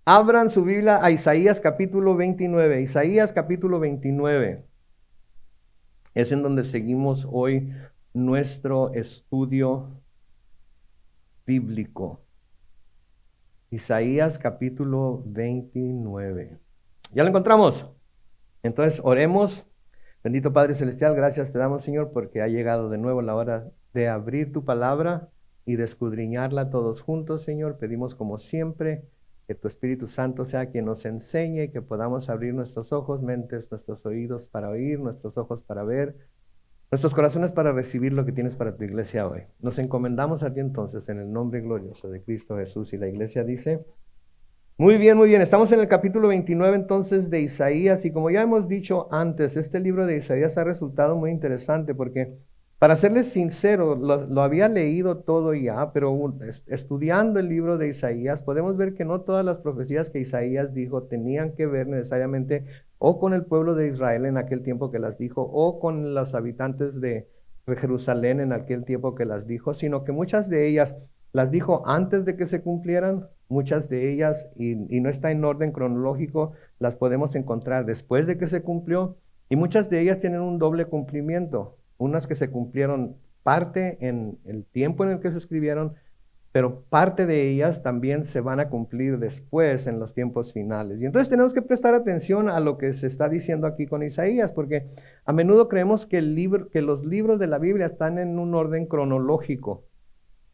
Abran su Biblia a Isaías capítulo 29. Isaías capítulo 29 es en donde seguimos hoy nuestro estudio bíblico. Isaías capítulo 29. ¿Ya lo encontramos? Entonces oremos. Bendito Padre Celestial, gracias te damos, Señor, porque ha llegado de nuevo la hora de abrir tu palabra y de escudriñarla todos juntos, Señor. Pedimos como siempre que tu Espíritu Santo sea quien nos enseñe y que podamos abrir nuestros ojos, mentes, nuestros oídos para oír, nuestros ojos para ver, nuestros corazones para recibir lo que tienes para tu iglesia hoy. Nos encomendamos a ti entonces en el nombre glorioso de Cristo Jesús. Y la iglesia dice: muy bien, muy bien. Estamos en el capítulo 29 entonces de Isaías y como ya hemos dicho antes, este libro de Isaías ha resultado muy interesante porque, para serles sincero, lo había leído todo ya, pero estudiando el libro de Isaías podemos ver que no todas las profecías que Isaías dijo tenían que ver necesariamente o con el pueblo de Israel en aquel tiempo que las dijo o con los habitantes de Jerusalén en aquel tiempo que las dijo, sino que muchas de ellas las dijo antes de que se cumplieran, muchas de ellas, y no está en orden cronológico, las podemos encontrar después de que se cumplió, y muchas de ellas tienen un doble cumplimiento, unas que se cumplieron parte en el tiempo en el que se escribieron, pero parte de ellas también se van a cumplir después en los tiempos finales. Y entonces tenemos que prestar atención a lo que se está diciendo aquí con Isaías, porque a menudo creemos que los libros de la Biblia están en un orden cronológico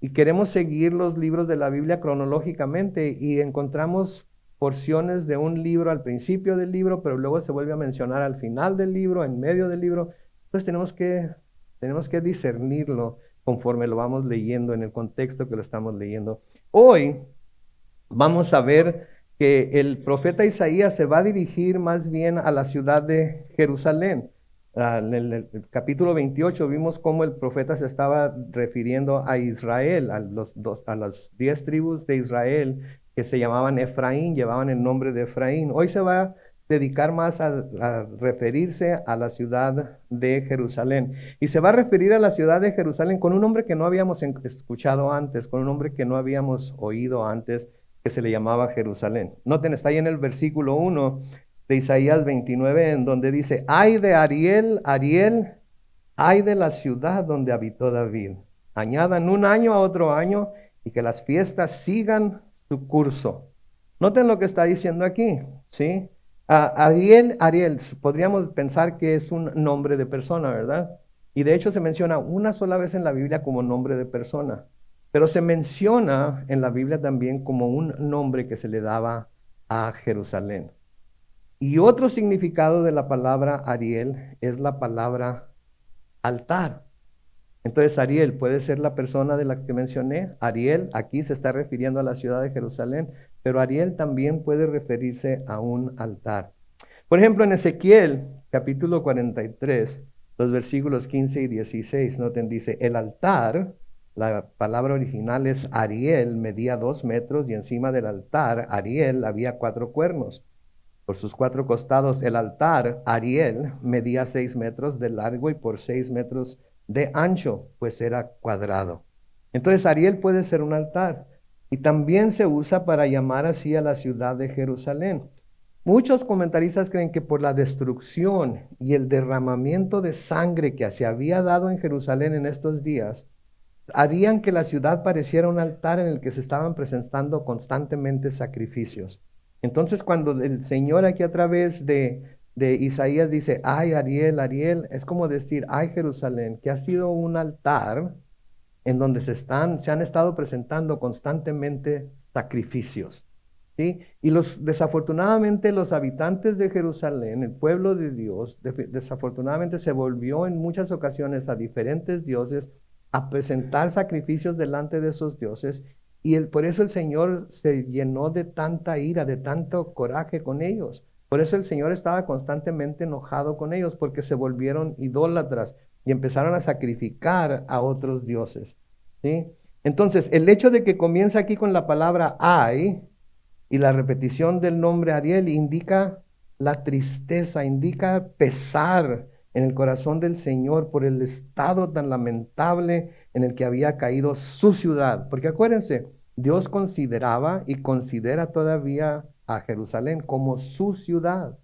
y queremos seguir los libros de la Biblia cronológicamente y encontramos porciones de un libro al principio del libro, pero luego se vuelve a mencionar al final del libro, en medio del libro. Entonces tenemos que discernirlo conforme lo vamos leyendo en el contexto que lo estamos leyendo. Hoy vamos a ver que el profeta Isaías se va a dirigir más bien a la ciudad de Jerusalén. En el capítulo 28 vimos cómo el profeta se estaba refiriendo a Israel, a las 10 tribus de Israel que se llamaban Efraín, llevaban el nombre de Efraín. Hoy se va a dedicar más a referirse a la ciudad de Jerusalén. Y se va a referir a la ciudad de Jerusalén con un nombre que no habíamos escuchado antes, con un nombre que no habíamos oído antes, que se le llamaba Jerusalén. Noten, está ahí en el versículo 1 de Isaías 29, en donde dice: ay de Ariel, Ariel, ay de la ciudad donde habitó David. Añadan un año a otro año y que las fiestas sigan su curso. Noten lo que está diciendo aquí, ¿sí? Ariel, Ariel, podríamos pensar que es un nombre de persona, ¿verdad? Y de hecho se menciona una sola vez en la Biblia como nombre de persona, pero se menciona en la Biblia también como un nombre que se le daba a Jerusalén. Y otro significado de la palabra Ariel es la palabra altar. Entonces Ariel puede ser la persona de la que mencioné. Ariel aquí se está refiriendo a la ciudad de Jerusalén, pero Ariel también puede referirse a un altar. Por ejemplo, en Ezequiel capítulo 43, los versículos 15 y 16, noten, dice: el altar, la palabra original es Ariel, medía 2 metros y encima del altar, Ariel, había 4 cuernos. Por sus 4 costados el altar, Ariel, medía 6 metros de largo y por 6 metros de ancho, pues era cuadrado. Entonces Ariel puede ser un altar y también se usa para llamar así a la ciudad de Jerusalén. Muchos comentaristas creen que por la destrucción y el derramamiento de sangre que se había dado en Jerusalén en estos días, harían que la ciudad pareciera un altar en el que se estaban presentando constantemente sacrificios. Entonces, cuando el Señor aquí a través de Isaías dice: ay, Ariel, Ariel, es como decir: ay, Jerusalén, que ha sido un altar en donde se han estado presentando constantemente sacrificios. ¿Sí? Y desafortunadamente los habitantes de Jerusalén, el pueblo de Dios, desafortunadamente se volvió en muchas ocasiones a diferentes dioses a presentar sacrificios delante de esos dioses, y por eso el Señor se llenó de tanta ira, de tanto coraje con ellos. Por eso el Señor estaba constantemente enojado con ellos, porque se volvieron idólatras y empezaron a sacrificar a otros dioses. ¿Sí? Entonces, el hecho de que comienza aquí con la palabra ay, y la repetición del nombre Ariel indica la tristeza, indica pesar en el corazón del Señor por el estado tan lamentable en el que había caído su ciudad. Porque acuérdense, Dios consideraba y considera todavía a Jerusalén como su ciudad.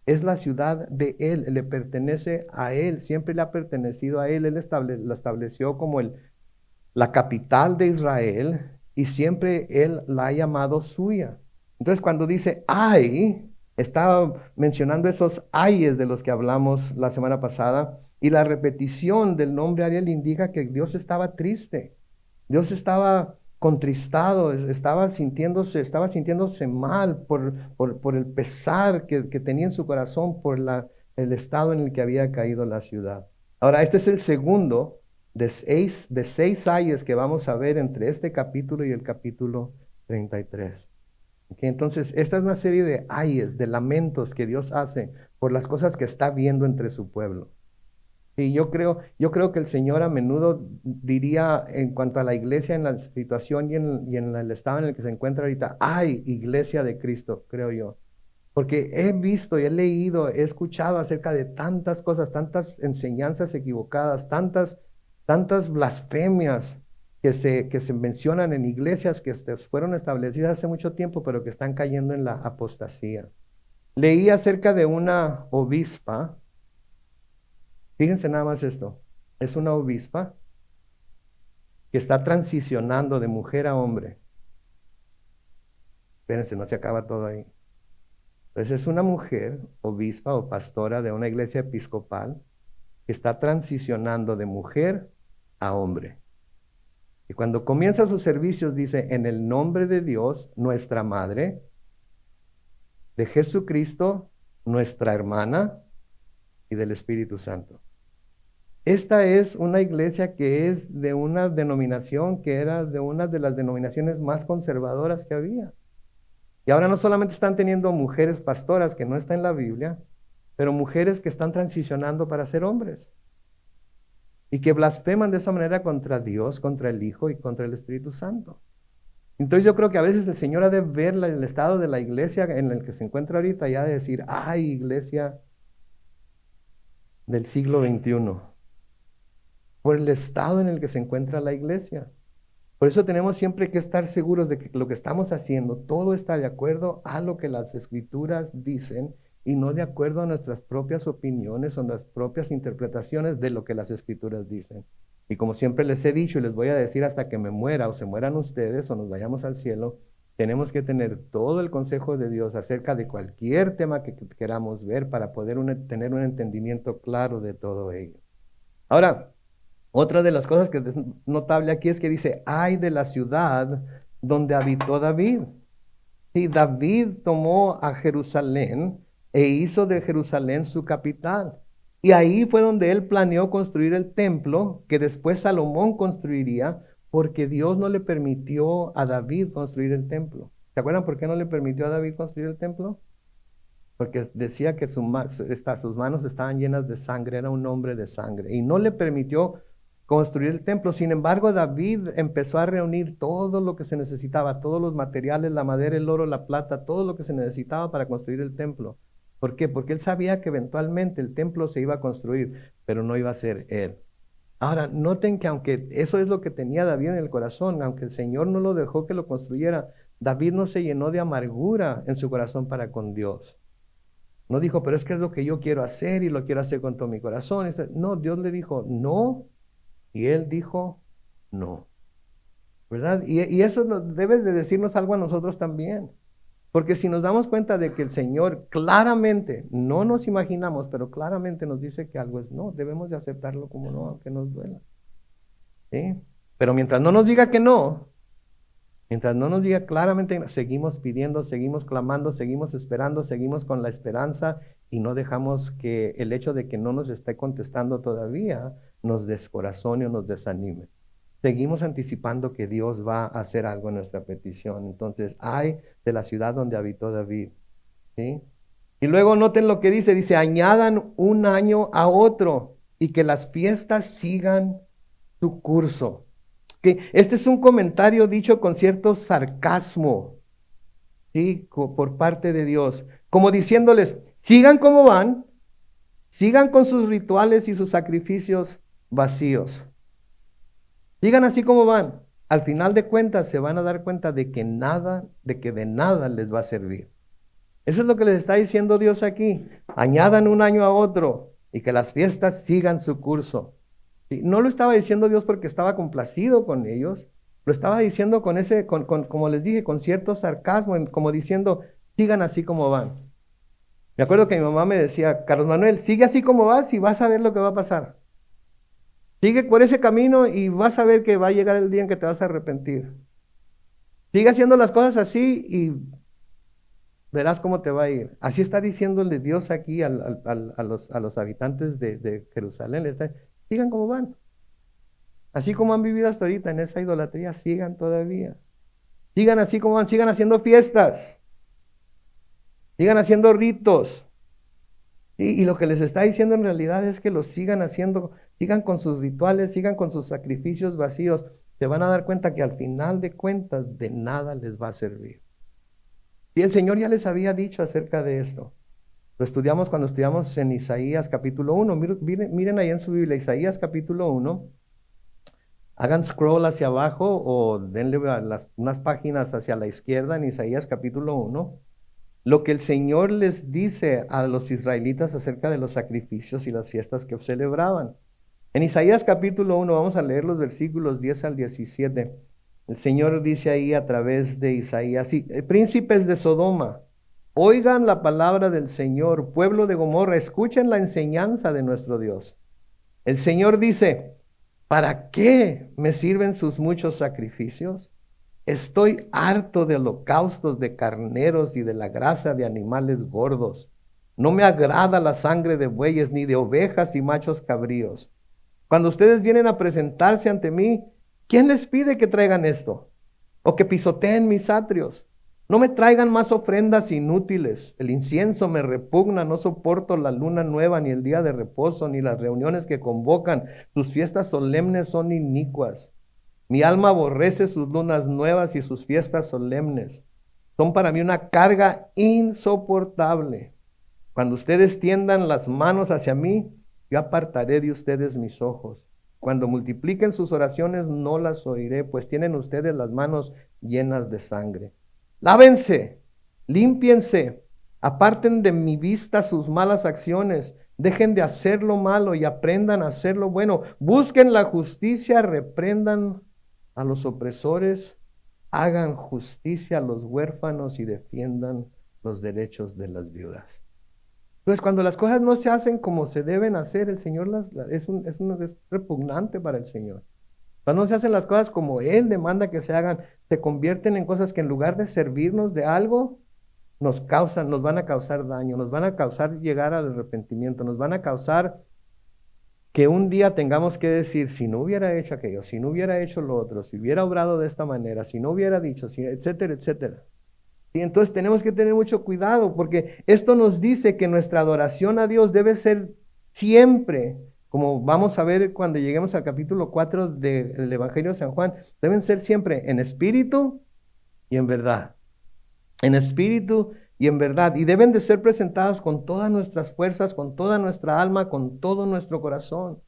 Es la ciudad de Él, le pertenece a Él, siempre le ha pertenecido a Él. Él la estableció como la capital de Israel y siempre Él la ha llamado suya. Entonces cuando dice ay, está mencionando esos ayes de los que hablamos la semana pasada, y la repetición del nombre Ariel indica que Dios estaba triste, Dios estaba contristado, estaba sintiéndose mal por el pesar que tenía en su corazón por el estado en el que había caído la ciudad. Ahora, este es el segundo de seis ayes que vamos a ver entre este capítulo y el capítulo 33. Okay, entonces, esta es una serie de ayes, de lamentos que Dios hace por las cosas que está viendo entre su pueblo. Y yo creo que el Señor a menudo diría en cuanto a la iglesia, en la situación y en el estado en el que se encuentra ahorita, ay, iglesia de Cristo, creo yo. Porque he visto y he leído, he escuchado acerca de tantas cosas, tantas enseñanzas equivocadas, tantas blasfemias que se mencionan en iglesias que fueron establecidas hace mucho tiempo, pero que están cayendo en la apostasía. Leí acerca de una obispa. Fíjense nada más esto. Es una obispa que está transicionando de mujer a hombre. Espérense, no se acaba todo ahí. Entonces es una mujer, obispa o pastora de una iglesia episcopal, que está transicionando de mujer a hombre. Y cuando comienza sus servicios dice, en el nombre de Dios, nuestra madre, de Jesucristo, nuestra hermana, y del Espíritu Santo. Esta es una iglesia que es de una denominación que era de una de las denominaciones más conservadoras que había. Y ahora no solamente están teniendo mujeres pastoras, que no está en la Biblia, pero mujeres que están transicionando para ser hombres. Y que blasfeman de esa manera contra Dios, contra el Hijo y contra el Espíritu Santo. Entonces yo creo que a veces el Señor ha de ver el estado de la iglesia en el que se encuentra ahorita y ha de decir, ay, iglesia del siglo XXI, por el estado en el que se encuentra la iglesia. Por eso tenemos siempre que estar seguros de que lo que estamos haciendo, todo está de acuerdo a lo que las Escrituras dicen y no de acuerdo a nuestras propias opiniones o las propias interpretaciones de lo que las Escrituras dicen. Y como siempre les he dicho y les voy a decir hasta que me muera o se mueran ustedes o nos vayamos al cielo, tenemos que tener todo el consejo de Dios acerca de cualquier tema que queramos ver para poder tener un entendimiento claro de todo ello. Ahora, otra de las cosas que es notable aquí es que dice, ay de la ciudad donde habitó David. Y David tomó a Jerusalén e hizo de Jerusalén su capital. Y ahí fue donde él planeó construir el templo que después Salomón construiría, porque Dios no le permitió a David construir el templo. ¿Se acuerdan por qué no le permitió a David construir el templo? Porque decía que sus manos estaban llenas de sangre, era un hombre de sangre, y no le permitió construir el templo. Sin embargo, David empezó a reunir todo lo que se necesitaba, todos los materiales, la madera, el oro, la plata, todo lo que se necesitaba para construir el templo. ¿Por qué? Porque él sabía que eventualmente el templo se iba a construir, pero no iba a ser él. Ahora, noten que aunque eso es lo que tenía David en el corazón, aunque el Señor no lo dejó que lo construyera, David no se llenó de amargura en su corazón para con Dios. No dijo, pero es que es lo que yo quiero hacer y lo quiero hacer con todo mi corazón. No, Dios le dijo, no. Y él dijo, no. ¿Verdad? Y eso debe de decirnos algo a nosotros también. Porque si nos damos cuenta de que el Señor claramente, no nos imaginamos, pero claramente nos dice que algo es no, debemos de aceptarlo como no, aunque nos duela. ¿Sí? Pero mientras no nos diga que no, mientras no nos diga claramente, seguimos pidiendo, seguimos clamando, seguimos esperando, seguimos con la esperanza y no dejamos que el hecho de que no nos esté contestando todavía nos descorazone o nos desanime. Seguimos anticipando que Dios va a hacer algo en nuestra petición. Entonces, ay de la ciudad donde habitó David. ¿Sí? Y luego noten lo que dice, añadan un año a otro y que las fiestas sigan su curso. Que este es un comentario dicho con cierto sarcasmo, ¿sí? Por parte de Dios, como diciéndoles, sigan como van, sigan con sus rituales y sus sacrificios vacíos. Sigan así como van. Al final de cuentas se van a dar cuenta de que de nada les va a servir. Eso es lo que les está diciendo Dios aquí. Añadan un año a otro y que las fiestas sigan su curso. ¿Sí? No lo estaba diciendo Dios porque estaba complacido con ellos, lo estaba diciendo con ese, como les dije, con cierto sarcasmo, como diciendo, sigan así como van. Me acuerdo que mi mamá me decía, Carlos Manuel, sigue así como vas y vas a ver lo que va a pasar. Sigue por ese camino y vas a ver que va a llegar el día en que te vas a arrepentir. Sigue haciendo las cosas así y verás cómo te va a ir. Así está diciéndole Dios aquí a los habitantes de Jerusalén. Sigan como van. Así como han vivido hasta ahorita en esa idolatría, sigan todavía. Sigan así como van, sigan haciendo fiestas. Sigan haciendo ritos. Y lo que les está diciendo en realidad es que los sigan haciendo, sigan con sus rituales, sigan con sus sacrificios vacíos. Se van a dar cuenta que al final de cuentas de nada les va a servir. Y el Señor ya les había dicho acerca de esto. Lo estudiamos cuando estudiamos en Isaías capítulo 1. Miren ahí en su Biblia, Isaías capítulo 1. Hagan scroll hacia abajo o denle unas páginas hacia la izquierda en Isaías capítulo 1. Lo que el Señor les dice a los israelitas acerca de los sacrificios y las fiestas que celebraban. En Isaías capítulo 1 vamos a leer los versículos 10 al 17. El Señor dice ahí a través de Isaías, príncipes de Sodoma, oigan la palabra del Señor, pueblo de Gomorra, escuchen la enseñanza de nuestro Dios. El Señor dice, ¿para qué me sirven sus muchos sacrificios? Estoy harto de holocaustos de carneros y de la grasa de animales gordos. No me agrada la sangre de bueyes ni de ovejas y machos cabríos. Cuando ustedes vienen a presentarse ante mí, ¿quién les pide que traigan esto? O que pisoteen mis atrios. No me traigan más ofrendas inútiles. El incienso me repugna, no soporto la luna nueva, ni el día de reposo, ni las reuniones que convocan. Sus fiestas solemnes son inicuas. Mi alma aborrece sus lunas nuevas y sus fiestas solemnes. Son para mí una carga insoportable. Cuando ustedes tiendan las manos hacia mí, yo apartaré de ustedes mis ojos. Cuando multipliquen sus oraciones, no las oiré, pues tienen ustedes las manos llenas de sangre. Lávense, límpiense, aparten de mi vista sus malas acciones. Dejen de hacer lo malo y aprendan a hacer lo bueno. Busquen la justicia, reprendan a los opresores, hagan justicia a los huérfanos y defiendan los derechos de las viudas. Entonces, cuando las cosas no se hacen como se deben hacer, el Señor es repugnante para el Señor. Cuando no se hacen las cosas como Él demanda que se hagan, se convierten en cosas que en lugar de servirnos de algo, nos van a causar daño, nos van a causar llegar al arrepentimiento, nos van a causar que un día tengamos que decir, si no hubiera hecho aquello, si no hubiera hecho lo otro, si hubiera obrado de esta manera, si no hubiera dicho, etcétera, etcétera. Y entonces tenemos que tener mucho cuidado porque esto nos dice que nuestra adoración a Dios debe ser siempre, como vamos a ver cuando lleguemos al capítulo 4 del Evangelio de San Juan, deben ser siempre en espíritu y en verdad. En espíritu y en verdad. Y deben de ser presentadas con todas nuestras fuerzas, con toda nuestra alma, con todo nuestro corazón.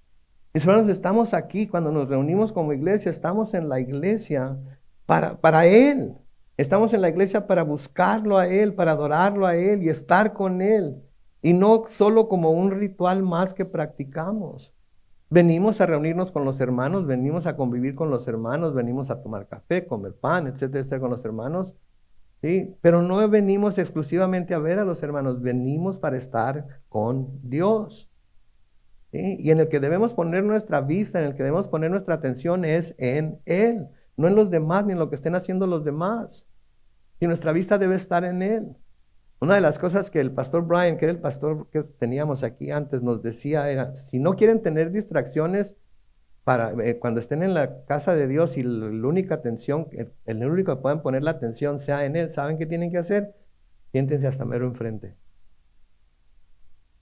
Mis hermanos, estamos aquí cuando nos reunimos como iglesia, estamos en la iglesia para Él. Estamos en la iglesia para buscarlo a Él, para adorarlo a Él y estar con Él. Y no solo como un ritual más que practicamos. Venimos a reunirnos con los hermanos, venimos a convivir con los hermanos, venimos a tomar café, comer pan, etcétera, etcétera, con los hermanos. ¿Sí? Pero no venimos exclusivamente a ver a los hermanos, venimos para estar con Dios. ¿Sí? Y en el que debemos poner nuestra vista, en el que debemos poner nuestra atención es en Él, no en los demás ni en lo que estén haciendo los demás. Y nuestra vista debe estar en Él. Una de las cosas que el pastor Brian, que era el pastor que teníamos aquí antes, nos decía era, si no quieren tener distracciones cuando estén en la casa de Dios y la única atención, el único que puedan poner la atención sea en Él, ¿saben qué tienen que hacer? Siéntense hasta mero enfrente.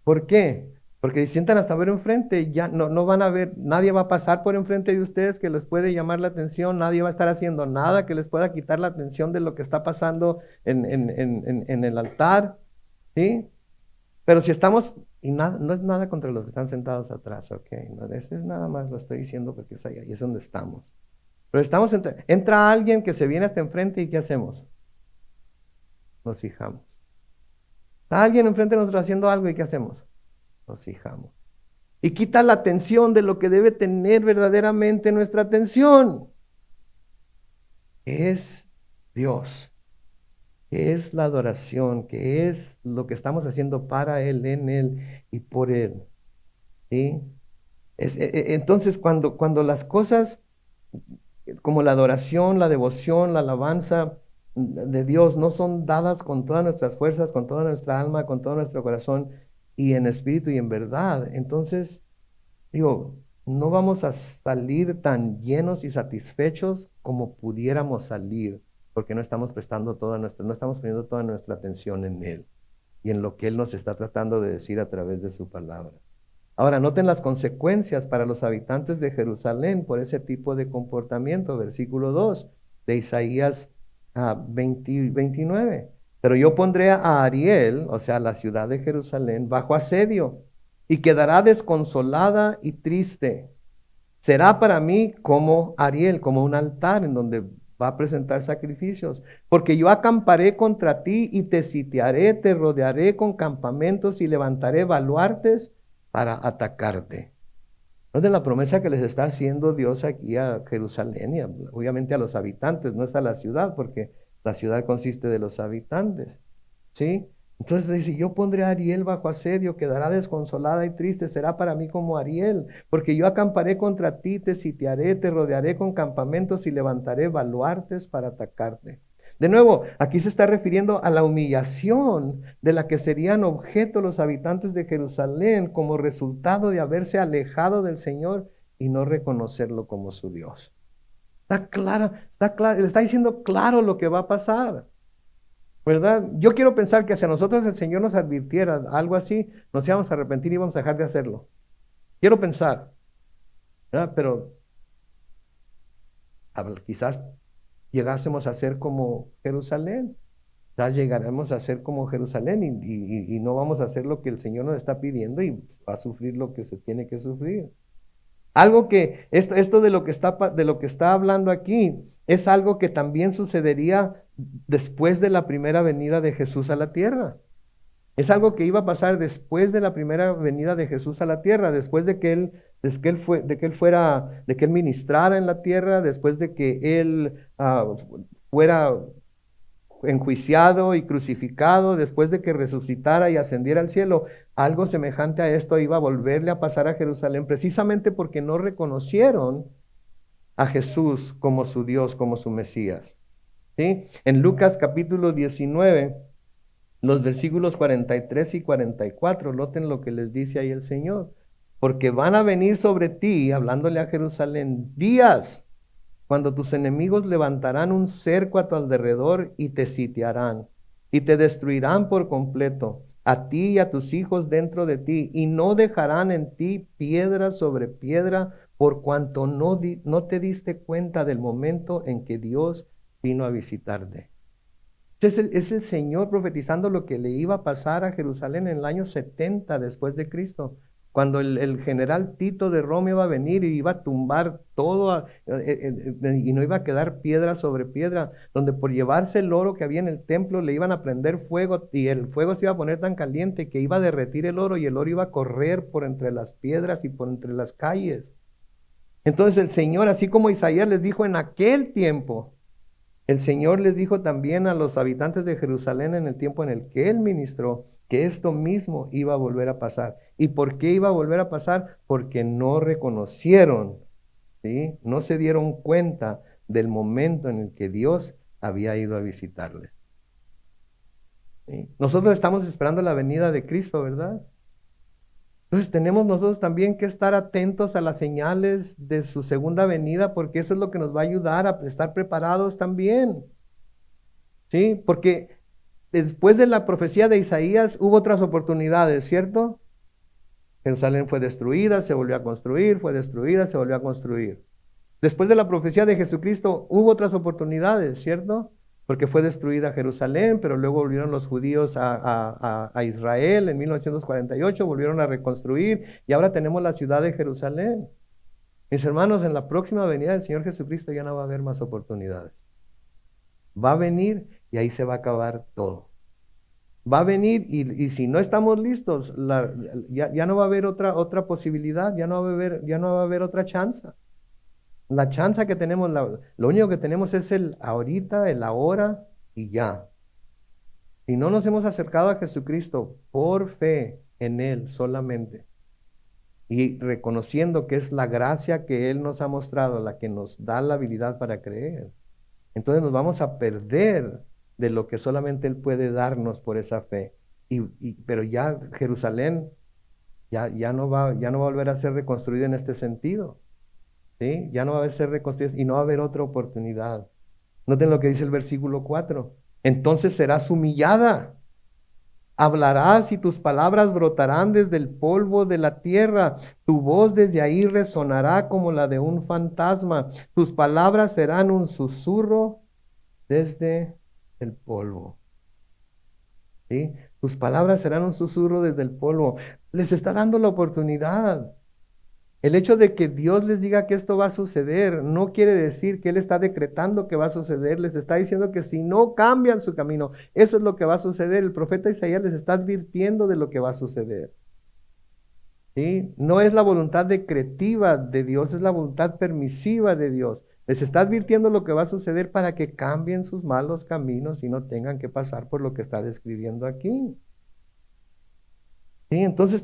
¿Por qué? Porque si sientan hasta mero enfrente, ya no van a ver, nadie va a pasar por enfrente de ustedes que les puede llamar la atención, nadie va a estar haciendo nada que les pueda quitar la atención de lo que está pasando en el altar, ¿sí? Pero si estamos, y no es nada contra los que están sentados atrás, ok, no, eso es nada más, lo estoy diciendo porque es ahí es donde estamos. Pero entra alguien que se viene hasta enfrente y ¿qué hacemos? Nos fijamos. Está alguien enfrente de nosotros haciendo algo y ¿qué hacemos? Nos fijamos. Y quita la atención de lo que debe tener verdaderamente nuestra atención. Es Dios. Que es la adoración, que es lo que estamos haciendo para Él, en Él y por Él. ¿Sí? Entonces, cuando las cosas como la adoración, la devoción, la alabanza de Dios no son dadas con todas nuestras fuerzas, con toda nuestra alma, con todo nuestro corazón y en espíritu y en verdad, entonces, digo, no vamos a salir tan llenos y satisfechos como pudiéramos salir, porque no estamos prestando no estamos poniendo toda nuestra atención en Él y en lo que Él nos está tratando de decir a través de su palabra. Ahora, noten las consecuencias para los habitantes de Jerusalén por ese tipo de comportamiento. Versículo 2 de Isaías 29. Pero yo pondré a Ariel, o sea, la ciudad de Jerusalén, bajo asedio y quedará desconsolada y triste. Será para mí como Ariel, como un altar en donde va a presentar sacrificios, porque yo acamparé contra ti y te sitiaré, te rodearé con campamentos y levantaré baluartes para atacarte. No es de la promesa que les está haciendo Dios aquí a Jerusalén y obviamente a los habitantes, no es a la ciudad, porque la ciudad consiste de los habitantes, ¿sí? Entonces dice, yo pondré a Ariel bajo asedio, quedará desconsolada y triste, será para mí como Ariel, porque yo acamparé contra ti, te sitiaré, te rodearé con campamentos y levantaré baluartes para atacarte. De nuevo, aquí se está refiriendo a la humillación de la que serían objeto los habitantes de Jerusalén como resultado de haberse alejado del Señor y no reconocerlo como su Dios. Está claro, le está diciendo claro lo que va a pasar. ¿Verdad? Yo quiero pensar que si a nosotros el Señor nos advirtiera algo así, nos íbamos a arrepentir y íbamos a dejar de hacerlo. Quiero pensar, ¿verdad? Pero quizás llegásemos a ser como Jerusalén. Quizás llegaremos a ser como Jerusalén y no vamos a hacer lo que el Señor nos está pidiendo y va a sufrir lo que se tiene que sufrir. Algo que, esto de lo que está hablando aquí, es algo que también sucedería después de la primera venida de Jesús a la tierra. Es algo que iba a pasar después de la primera venida de Jesús a la tierra, después de que él ministrara en la tierra, después de que él fuera enjuiciado y crucificado, después de que resucitara y ascendiera al cielo. Algo semejante a esto iba a volverle a pasar a Jerusalén, precisamente porque no reconocieron a Jesús como su Dios, como su Mesías. ¿Sí? En Lucas capítulo 19, los versículos 43 y 44, noten lo que les dice ahí el Señor. Porque van a venir sobre ti, hablándole a Jerusalén, días cuando tus enemigos levantarán un cerco a tu alrededor y te sitiarán y te destruirán por completo, a ti y a tus hijos dentro de ti, y no dejarán en ti piedra sobre piedra, por cuanto no te diste cuenta del momento en que Dios vino a visitarte. Es el Señor profetizando lo que le iba a pasar a Jerusalén en el año 70 después de Cristo, cuando el general Tito de Roma iba a venir y iba a tumbar todo y no iba a quedar piedra sobre piedra, donde por llevarse el oro que había en el templo le iban a prender fuego y el fuego se iba a poner tan caliente que iba a derretir el oro y el oro iba a correr por entre las piedras y por entre las calles. Entonces el Señor, así como Isaías les dijo en aquel tiempo, el Señor les dijo también a los habitantes de Jerusalén en el tiempo en el que Él ministró que esto mismo iba a volver a pasar. ¿Y por qué iba a volver a pasar? Porque no reconocieron, ¿sí? No se dieron cuenta del momento en el que Dios había ido a visitarles. ¿Sí? Nosotros estamos esperando la venida de Cristo, ¿verdad? Entonces tenemos nosotros también que estar atentos a las señales de su segunda venida, porque eso es lo que nos va a ayudar a estar preparados también. ¿Sí? Porque después de la profecía de Isaías hubo otras oportunidades, ¿cierto? Jerusalén fue destruida, se volvió a construir, fue destruida, se volvió a construir. Después de la profecía de Jesucristo hubo otras oportunidades, ¿cierto? Porque fue destruida Jerusalén, pero luego volvieron los judíos a Israel en 1948, volvieron a reconstruir y ahora tenemos la ciudad de Jerusalén. Mis hermanos, en la próxima venida del Señor Jesucristo ya no va a haber más oportunidades. Va a venir y ahí se va a acabar todo. Va a venir y si no estamos listos, ya no va a haber otra posibilidad, ya no va a haber otra chance. La chance que tenemos, lo único que tenemos es el ahorita, el ahora y ya. Si no nos hemos acercado a Jesucristo por fe en Él solamente y reconociendo que es la gracia que Él nos ha mostrado la que nos da la habilidad para creer, entonces nos vamos a perder de lo que solamente Él puede darnos por esa fe. Pero ya Jerusalén ya no va a volver a ser reconstruida en este sentido. ¿Sí? Ya no va a ser reconstruida y no va a haber otra oportunidad. Noten lo que dice el versículo 4. Entonces serás humillada. Hablarás y tus palabras brotarán desde el polvo de la tierra. Tu voz desde ahí resonará como la de un fantasma. Tus palabras serán un susurro desde el polvo. ¿Sí? Tus palabras serán un susurro desde el polvo. Les está dando la oportunidad. El hecho de que Dios les diga que esto va a suceder no quiere decir que Él está decretando que va a suceder. Les está diciendo que si no cambian su camino, eso es lo que va a suceder. El profeta Isaías les está advirtiendo de lo que va a suceder. ¿Sí? No es la voluntad decretiva de Dios, es la voluntad permisiva de Dios. Les está advirtiendo lo que va a suceder para que cambien sus malos caminos y no tengan que pasar por lo que está describiendo aquí. Sí, entonces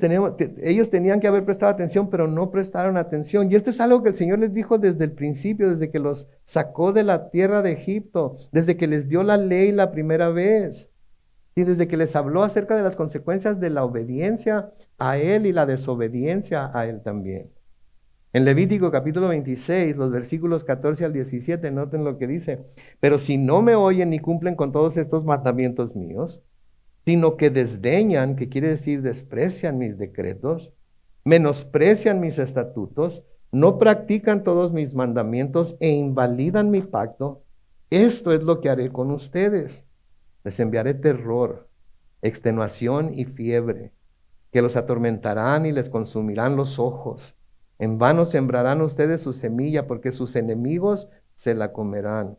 ellos tenían que haber prestado atención, pero no prestaron atención. Y esto es algo que el Señor les dijo desde el principio, desde que los sacó de la tierra de Egipto, desde que les dio la ley la primera vez, y desde que les habló acerca de las consecuencias de la obediencia a Él y la desobediencia a Él también. En Levítico capítulo 26, los versículos 14 al 17, noten lo que dice. Pero si no me oyen ni cumplen con todos estos mandamientos míos, sino que desdeñan, que quiere decir desprecian mis decretos, menosprecian mis estatutos, no practican todos mis mandamientos e invalidan mi pacto, esto es lo que haré con ustedes. Les enviaré terror, extenuación y fiebre, que los atormentarán y les consumirán los ojos. En vano sembrarán ustedes su semilla, porque sus enemigos se la comerán.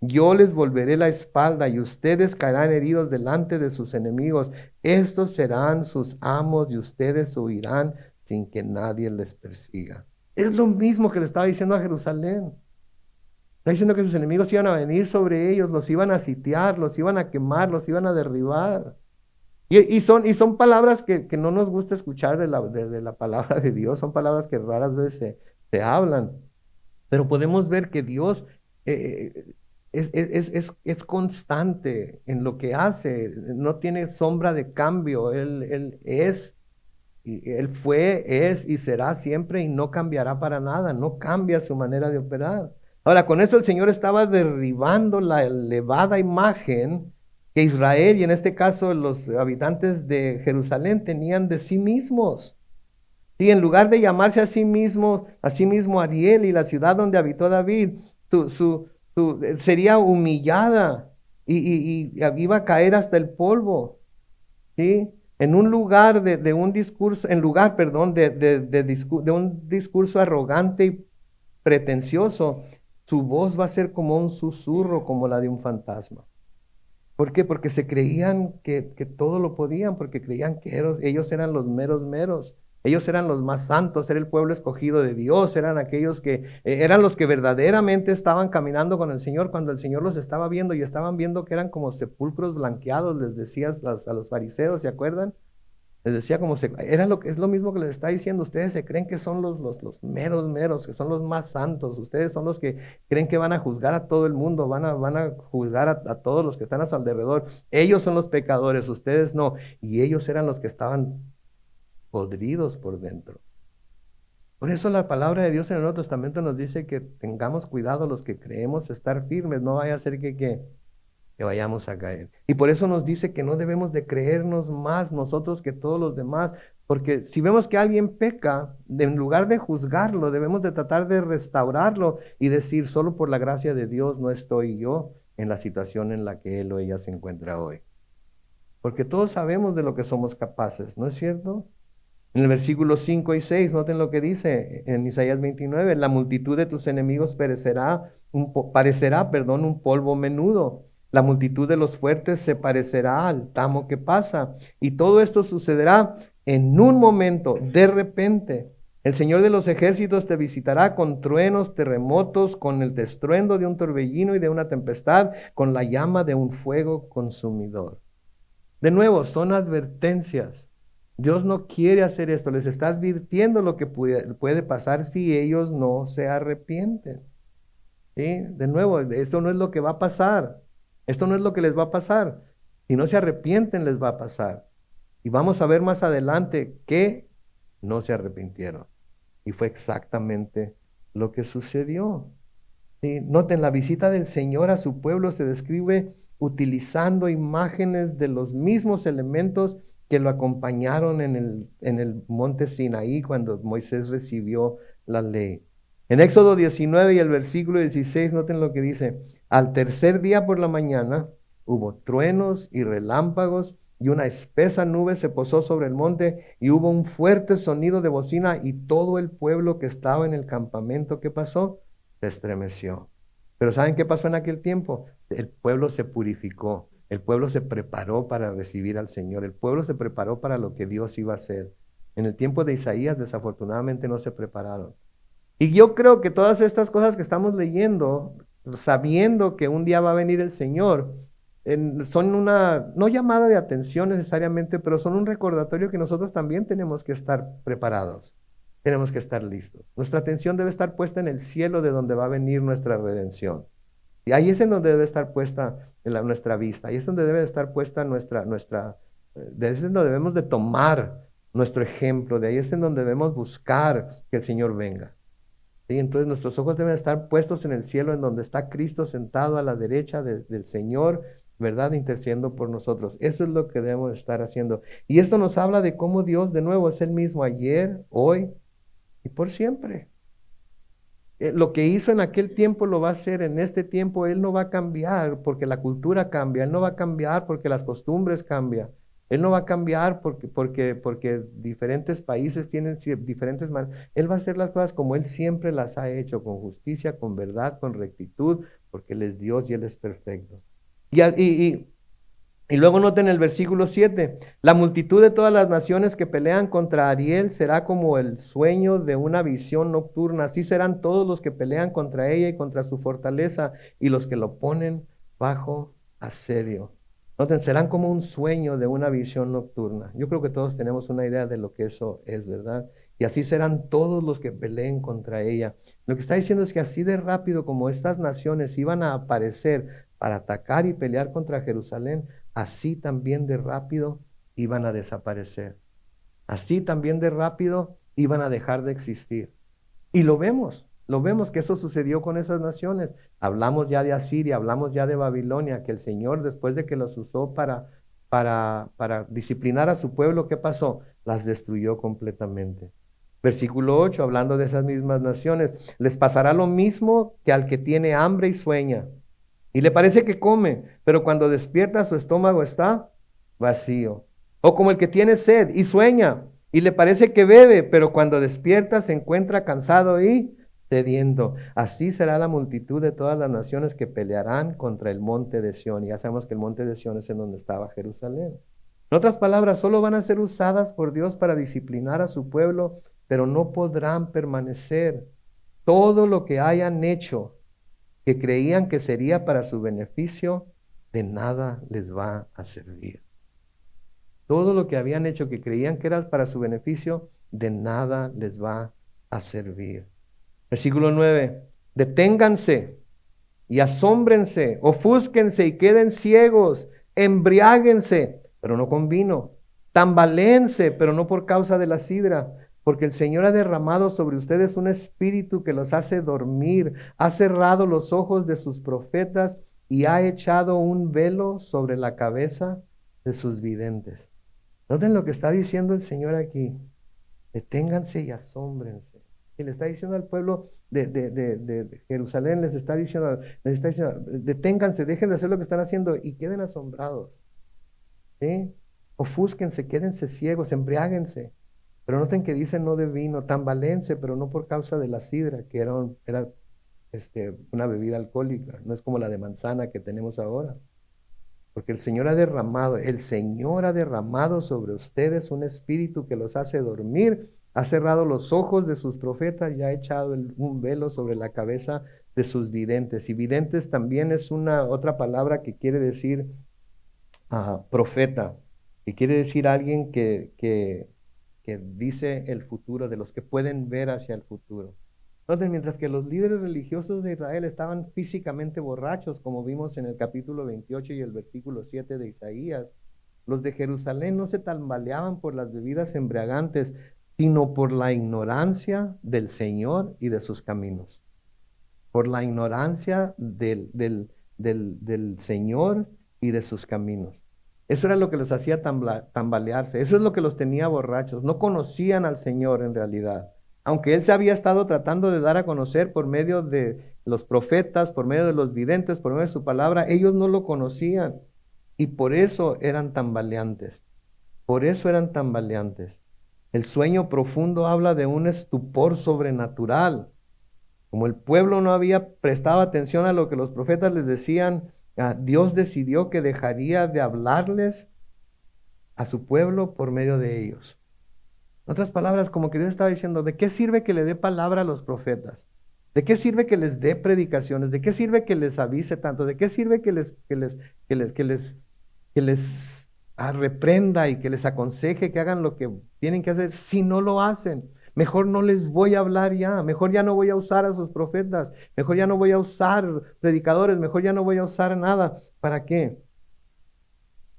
Yo les volveré la espalda y ustedes caerán heridos delante de sus enemigos. Estos serán sus amos y ustedes huirán sin que nadie les persiga. Es lo mismo que le estaba diciendo a Jerusalén. Está diciendo que sus enemigos iban a venir sobre ellos, los iban a sitiar, los iban a quemar, los iban a derribar. Y son palabras que no nos gusta escuchar de la palabra de Dios, son palabras que raras veces se hablan. Pero podemos ver que Dios es constante en lo que hace, no tiene sombra de cambio. Él es, Él fue, es y será siempre y no cambiará para nada, no cambia su manera de operar. Ahora, con esto el Señor estaba derribando la elevada imagen que Israel y en este caso los habitantes de Jerusalén tenían de sí mismos. Y en lugar de llamarse a sí mismo Ariel y la ciudad donde habitó David, sería humillada y iba a caer hasta el polvo. ¿Sí? En un lugar de un discurso, en lugar, perdón, de un discurso arrogante y pretencioso, su voz va a ser como un susurro, como la de un fantasma. ¿Por qué? Porque se creían que todo lo podían, porque creían que ellos eran los meros meros. Ellos eran los más santos, era el pueblo escogido de Dios, eran aquellos que eran los que verdaderamente estaban caminando con el Señor cuando el Señor los estaba viendo y estaban viendo que eran como sepulcros blanqueados, les decía a los fariseos, ¿se acuerdan? Les decía es lo mismo que les está diciendo, ustedes se creen que son los meros meros, que son los más santos, ustedes son los que creen que van a juzgar a todo el mundo, van a juzgar a todos los que están a su alrededor. Ellos son los pecadores, ustedes no. Y ellos eran los que estaban podridos por dentro. Por eso la palabra de Dios en el Nuevo Testamento nos dice que tengamos cuidado los que creemos estar firmes, no vaya a ser que vayamos a caer. Y por eso nos dice que no debemos de creernos más nosotros que todos los demás, porque si vemos que alguien peca, en lugar de juzgarlo, debemos de tratar de restaurarlo y decir, solo por la gracia de Dios no estoy yo en la situación en la que él o ella se encuentra hoy. Porque todos sabemos de lo que somos capaces, ¿no es cierto? En el versículo 5 y 6, noten lo que dice en Isaías 29, la multitud de tus enemigos parecerá un polvo menudo. La multitud de los fuertes se parecerá al tamo que pasa. Y todo esto sucederá en un momento, de repente. El Señor de los ejércitos te visitará con truenos, terremotos, con el estruendo de un torbellino y de una tempestad, con la llama de un fuego consumidor. De nuevo, son advertencias. Dios no quiere hacer esto, les está advirtiendo lo que puede pasar si ellos no se arrepienten. ¿Sí? De nuevo, esto no es lo que va a pasar. Esto no es lo que les va a pasar. Si no se arrepienten, les va a pasar. Y vamos a ver más adelante que no se arrepintieron. Y fue exactamente lo que sucedió. ¿Sí? Noten, la visita del Señor a su pueblo se describe utilizando imágenes de los mismos elementos que lo acompañaron en el monte Sinaí cuando Moisés recibió la ley. En Éxodo 19 y el versículo 16, noten lo que dice: al tercer día por la mañana hubo truenos y relámpagos, y una espesa nube se posó sobre el monte, y hubo un fuerte sonido de bocina, y todo el pueblo que estaba en el campamento, ¿qué pasó? Se estremeció. Pero ¿saben qué pasó en aquel tiempo? El pueblo se purificó, el pueblo se preparó para recibir al Señor, el pueblo se preparó para lo que Dios iba a hacer. En el tiempo de Isaías, desafortunadamente, no se prepararon. Y yo creo que todas estas cosas que estamos leyendo, sabiendo que un día va a venir el Señor, son una, no llamada de atención necesariamente, pero son un recordatorio que nosotros también tenemos que estar preparados, tenemos que estar listos. Nuestra atención debe estar puesta en el cielo de donde va a venir nuestra redención. Y ahí es en donde debe estar puesta nuestra vista, ahí es donde debe estar puesta de ahí es en donde debemos de tomar nuestro ejemplo, de ahí es en donde debemos buscar que el Señor venga. ¿Sí? Entonces nuestros ojos deben estar puestos en el cielo, en donde está Cristo sentado a la derecha del Señor, ¿verdad? Intercediendo por nosotros. Eso es lo que debemos estar haciendo. Y esto nos habla de cómo Dios, de nuevo, es el mismo ayer, hoy y por siempre. Lo que hizo en aquel tiempo lo va a hacer en este tiempo. Él no va a cambiar porque la cultura cambia. Él no va a cambiar porque las costumbres cambian. Él no va a cambiar porque diferentes países tienen diferentes maneras. Él va a hacer las cosas como Él siempre las ha hecho, con justicia, con verdad, con rectitud, porque Él es Dios y Él es perfecto. Y luego noten el versículo 7, la multitud de todas las naciones que pelean contra Ariel será como el sueño de una visión nocturna, así serán todos los que pelean contra ella y contra su fortaleza y los que lo ponen bajo asedio. Noten, serán como un sueño de una visión nocturna. Yo creo que todos tenemos una idea de lo que eso es, ¿verdad? Y así serán todos los que peleen contra ella. Lo que está diciendo es que así de rápido como estas naciones iban a aparecer para atacar y pelear contra Jerusalén, así también de rápido iban a desaparecer. Así también de rápido iban a dejar de existir. Y lo vemos que eso sucedió con esas naciones. Hablamos ya de Asiria, hablamos ya de Babilonia, que el Señor, después de que los usó para disciplinar a su pueblo, ¿qué pasó? Las destruyó completamente. Versículo 8, hablando de esas mismas naciones, les pasará lo mismo que al que tiene hambre y sueña. Y le parece que come, pero cuando despierta su estómago está vacío. O como el que tiene sed y sueña, y le parece que bebe, pero cuando despierta se encuentra cansado y sediento. Así será la multitud de todas las naciones que pelearán contra el monte de Sión. Y ya sabemos que el monte de Sión es en donde estaba Jerusalén. En otras palabras, solo van a ser usadas por Dios para disciplinar a su pueblo, pero no podrán permanecer. Todo lo que hayan hecho que creían que sería para su beneficio, de nada les va a servir. Todo lo que habían hecho que creían que era para su beneficio, de nada les va a servir. Versículo 9, deténganse y asómbrense, ofúsquense y queden ciegos, embriáguense, pero no con vino, tambaléense, pero no por causa de la sidra, porque el Señor ha derramado sobre ustedes un espíritu que los hace dormir, ha cerrado los ojos de sus profetas y ha echado un velo sobre la cabeza de sus videntes. Noten lo que está diciendo el Señor aquí. Deténganse y asómbrense. Y le está diciendo al pueblo de Jerusalén, les está diciendo, deténganse, dejen de hacer lo que están haciendo y queden asombrados. ¿Sí? Ofúsquense, quédense ciegos, embriáguense. Pero noten que dice no de vino, tambaléense, pero no por causa de la sidra, que era una bebida alcohólica, no es como la de manzana que tenemos ahora. Porque el Señor ha derramado sobre ustedes un espíritu que los hace dormir, ha cerrado los ojos de sus profetas y ha echado un velo sobre la cabeza de sus videntes. Y videntes también es una otra palabra que quiere decir profeta, que quiere decir alguien que dice el futuro, de los que pueden ver hacia el futuro. Entonces, mientras que los líderes religiosos de Israel estaban físicamente borrachos, como vimos en el capítulo 28 y el versículo 7 de Isaías, los de Jerusalén no se tambaleaban por las bebidas embriagantes, sino por la ignorancia del Señor y de sus caminos. Por la ignorancia del Señor y de sus caminos. Eso era lo que los hacía tambalearse, eso es lo que los tenía borrachos. No conocían al Señor en realidad. Aunque Él se había estado tratando de dar a conocer por medio de los profetas, por medio de los videntes, por medio de su palabra, ellos no lo conocían. Y por eso eran tambaleantes. Por eso eran tambaleantes. El sueño profundo habla de un estupor sobrenatural. Como el pueblo no había prestado atención a lo que los profetas les decían, Dios decidió que dejaría de hablarles a su pueblo por medio de ellos. En otras palabras, como que Dios estaba diciendo, ¿de qué sirve que le dé palabra a los profetas? ¿De qué sirve que les dé predicaciones? ¿De qué sirve que les avise tanto? ¿De qué sirve que les reprenda y que les aconseje que hagan lo que tienen que hacer si no lo hacen? Mejor no les voy a hablar ya, mejor ya no voy a usar a sus profetas, mejor ya no voy a usar predicadores, mejor ya no voy a usar nada. ¿Para qué?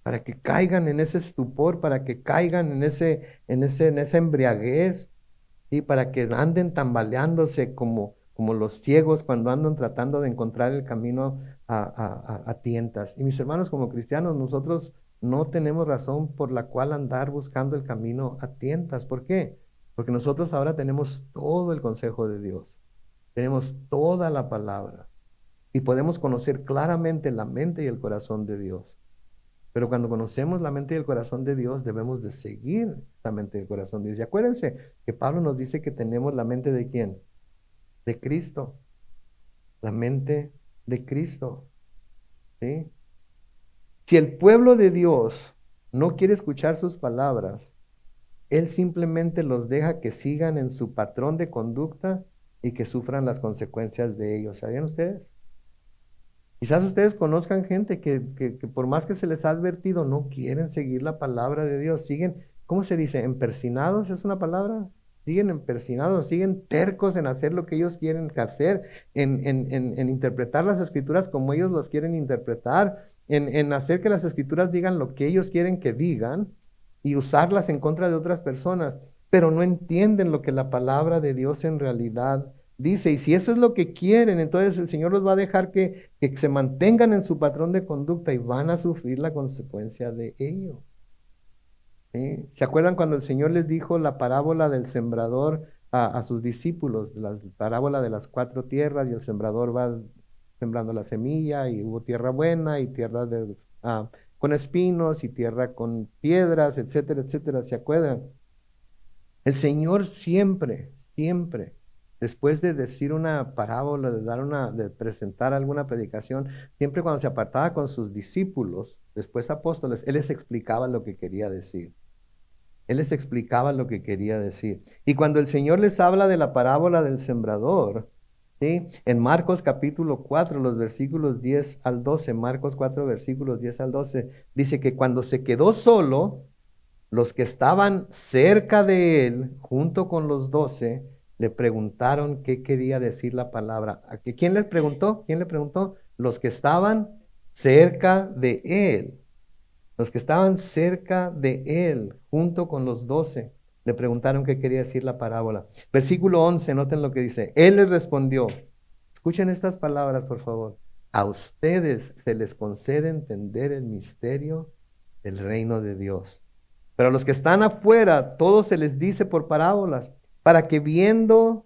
Para que caigan en ese estupor, para que caigan en esa embriaguez, y para que anden tambaleándose como los ciegos cuando andan tratando de encontrar el camino a tientas. Y mis hermanos, como cristianos, nosotros no tenemos razón por la cual andar buscando el camino a tientas. ¿Por qué? Porque nosotros ahora tenemos todo el consejo de Dios, tenemos toda la palabra y podemos conocer claramente la mente y el corazón de Dios. Pero cuando conocemos la mente y el corazón de Dios, debemos de seguir la mente y el corazón de Dios. Y acuérdense que Pablo nos dice que tenemos la mente de ¿quién? De Cristo. La mente de Cristo. ¿Sí? Si el pueblo de Dios no quiere escuchar sus palabras, Él simplemente los deja que sigan en su patrón de conducta y que sufran las consecuencias de ellos. ¿Sabían ustedes? Quizás ustedes conozcan gente que por más que se les ha advertido, no quieren seguir la palabra de Dios. Siguen, ¿cómo se dice? ¿Empersinados es una palabra? Siguen empersinados, siguen tercos en hacer lo que ellos quieren hacer, en interpretar las escrituras como ellos los quieren interpretar, en hacer que las escrituras digan lo que ellos quieren que digan y usarlas en contra de otras personas, pero no entienden lo que la palabra de Dios en realidad dice. Y si eso es lo que quieren, entonces el Señor los va a dejar que se mantengan en su patrón de conducta y van a sufrir la consecuencia de ello. ¿Sí? ¿Se acuerdan cuando el Señor les dijo la parábola del sembrador a sus discípulos? La parábola de las 4 tierras, y el sembrador va sembrando la semilla y hubo tierra buena y tierra con espinos y tierra con piedras, etcétera, etcétera. ¿Se acuerdan? El Señor siempre, siempre, después de decir una parábola, de presentar alguna predicación, siempre cuando se apartaba con sus discípulos, después apóstoles, Él les explicaba lo que quería decir. Él les explicaba lo que quería decir. Y cuando el Señor les habla de la parábola del sembrador, ¿sí? En Marcos capítulo 4, los versículos 10 al 12, Marcos 4, versículos 10 al 12, dice que cuando se quedó solo, los que estaban cerca de él, junto con los 12, le preguntaron qué quería decir la palabra. ¿Quién les preguntó? ¿Quién le preguntó? Los que estaban cerca de él. Los que estaban cerca de él, junto con los 12, le preguntaron qué quería decir la parábola. Versículo 11, noten lo que dice. Él les respondió. Escuchen estas palabras, por favor. A ustedes se les concede entender el misterio del reino de Dios. Pero a los que están afuera, todo se les dice por parábolas, para que viendo,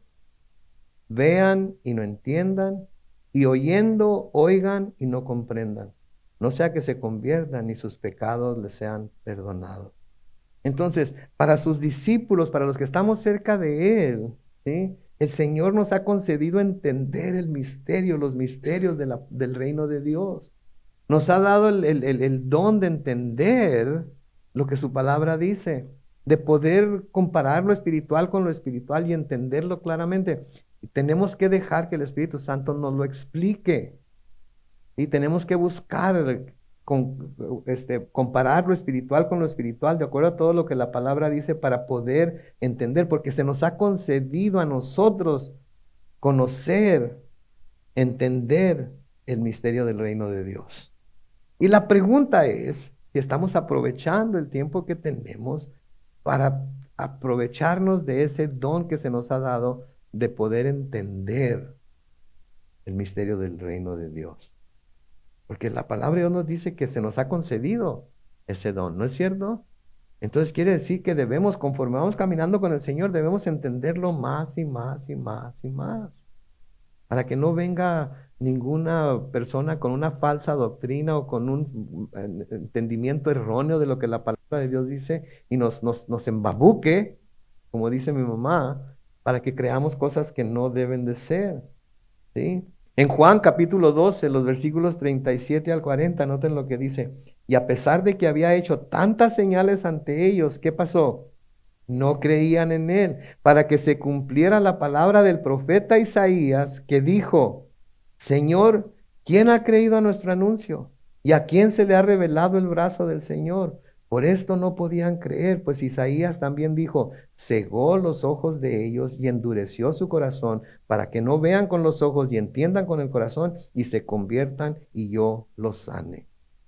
vean y no entiendan, y oyendo, oigan y no comprendan. No sea que se conviertan y sus pecados les sean perdonados. Entonces, para sus discípulos, para los que estamos cerca de Él, ¿sí? El Señor nos ha concedido entender el misterio, los misterios del reino de Dios. Nos ha dado el don de entender lo que su palabra dice, de poder comparar lo espiritual con lo espiritual y entenderlo claramente. Y tenemos que dejar que el Espíritu Santo nos lo explique. Y tenemos que buscar comparar lo espiritual con lo espiritual, de acuerdo a todo lo que la palabra dice, para poder entender, porque se nos ha concedido a nosotros conocer, entender el misterio del reino de Dios. Y la pregunta es si estamos aprovechando el tiempo que tenemos para aprovecharnos de ese don que se nos ha dado de poder entender el misterio del reino de Dios. Porque la palabra de Dios nos dice que se nos ha concedido ese don, ¿no es cierto? Entonces quiere decir que debemos, conforme vamos caminando con el Señor, debemos entenderlo más y más y más y más. Para que no venga ninguna persona con una falsa doctrina o con un entendimiento erróneo de lo que la palabra de Dios dice y nos embabuque, como dice mi mamá, para que creamos cosas que no deben de ser. ¿Sí? En Juan capítulo 12, los versículos 37 al 40, noten lo que dice. Y a pesar de que había hecho tantas señales ante ellos, ¿qué pasó? No creían en él, para que se cumpliera la palabra del profeta Isaías, que dijo: Señor, ¿quién ha creído a nuestro anuncio? ¿Y a quién se le ha revelado el brazo del Señor? Por esto no podían creer, pues Isaías también dijo: cegó los ojos de ellos y endureció su corazón, para que no vean con los ojos y entiendan con el corazón y se conviertan y yo los sane.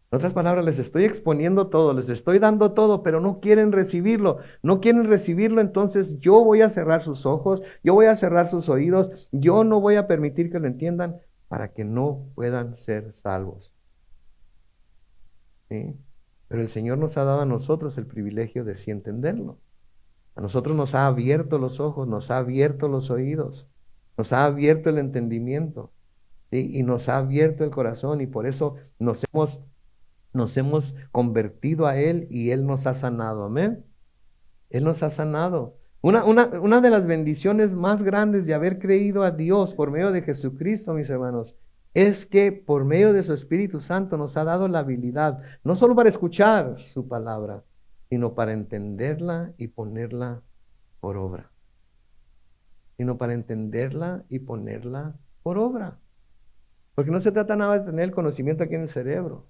En otras palabras, les estoy exponiendo todo, les estoy dando todo, pero no quieren recibirlo. No quieren recibirlo, entonces yo voy a cerrar sus ojos, yo voy a cerrar sus oídos, yo no voy a permitir que lo entiendan para que no puedan ser salvos. ¿Sí? Pero el Señor nos ha dado a nosotros el privilegio de sí entenderlo. A nosotros nos ha abierto los ojos, nos ha abierto los oídos, nos ha abierto el entendimiento, ¿sí? Y nos ha abierto el corazón, y por eso nos hemos convertido a Él y Él nos ha sanado. Amén. Él nos ha sanado. Una de las bendiciones más grandes de haber creído a Dios por medio de Jesucristo, mis hermanos, es que por medio de su Espíritu Santo nos ha dado la habilidad, no solo para escuchar su palabra, sino para entenderla y ponerla por obra. Sino para entenderla y ponerla por obra. Porque no se trata nada de tener el conocimiento aquí en el cerebro.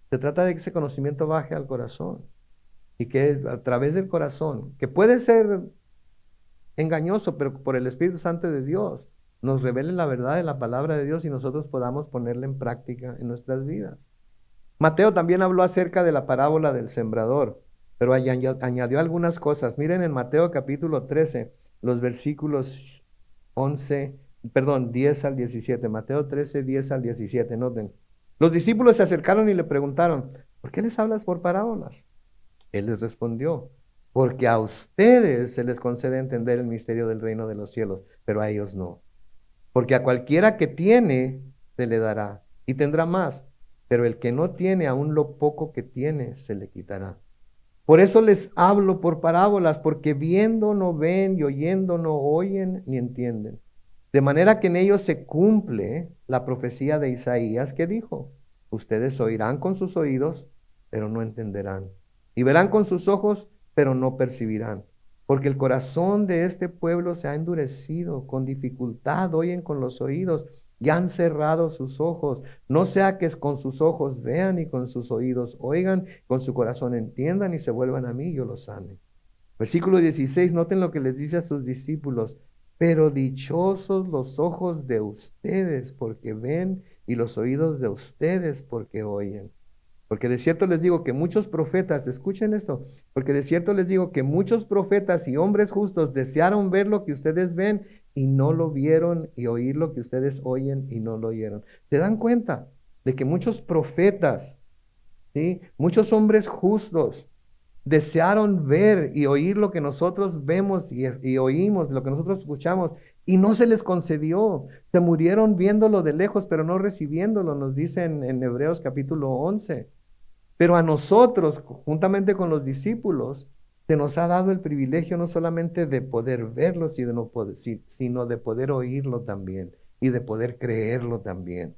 Se trata de que ese conocimiento baje al corazón y que a través del corazón, que puede ser engañoso, pero por el Espíritu Santo de Dios, nos revele la verdad de la palabra de Dios y nosotros podamos ponerla en práctica en nuestras vidas. Mateo también habló acerca de la parábola del sembrador, pero añadió algunas cosas. Miren en Mateo capítulo 13, los versículos 10 al 17. Mateo 13, 10 al 17, noten. Los discípulos se acercaron y le preguntaron: ¿por qué les hablas por parábolas? Él les respondió: porque a ustedes se les concede entender el misterio del reino de los cielos, pero a ellos no. Porque a cualquiera que tiene, se le dará y tendrá más, pero el que no tiene, aún lo poco que tiene, se le quitará. Por eso les hablo por parábolas, porque viendo no ven y oyendo no oyen ni entienden. De manera que en ellos se cumple la profecía de Isaías que dijo: ustedes oirán con sus oídos, pero no entenderán. Y verán con sus ojos, pero no percibirán. Porque el corazón de este pueblo se ha endurecido, con dificultad oyen con los oídos y han cerrado sus ojos. No sea que con sus ojos vean y con sus oídos oigan, con su corazón entiendan y se vuelvan a mí y yo los sane. Versículo 16, noten lo que les dice a sus discípulos: pero dichosos los ojos de ustedes porque ven y los oídos de ustedes porque oyen. Porque de cierto les digo que muchos profetas, escuchen esto, porque de cierto les digo que muchos profetas y hombres justos desearon ver lo que ustedes ven y no lo vieron, y oír lo que ustedes oyen y no lo oyeron. ¿Se dan cuenta de que muchos profetas, ¿sí? Muchos hombres justos desearon ver y oír lo que nosotros vemos y oímos, lo que nosotros escuchamos, y no se les concedió? Se murieron viéndolo de lejos, pero no recibiéndolo, nos dice en Hebreos capítulo 11. Pero a nosotros, juntamente con los discípulos, se nos ha dado el privilegio no solamente de poder verlo, sino de poder oírlo también y de poder creerlo también.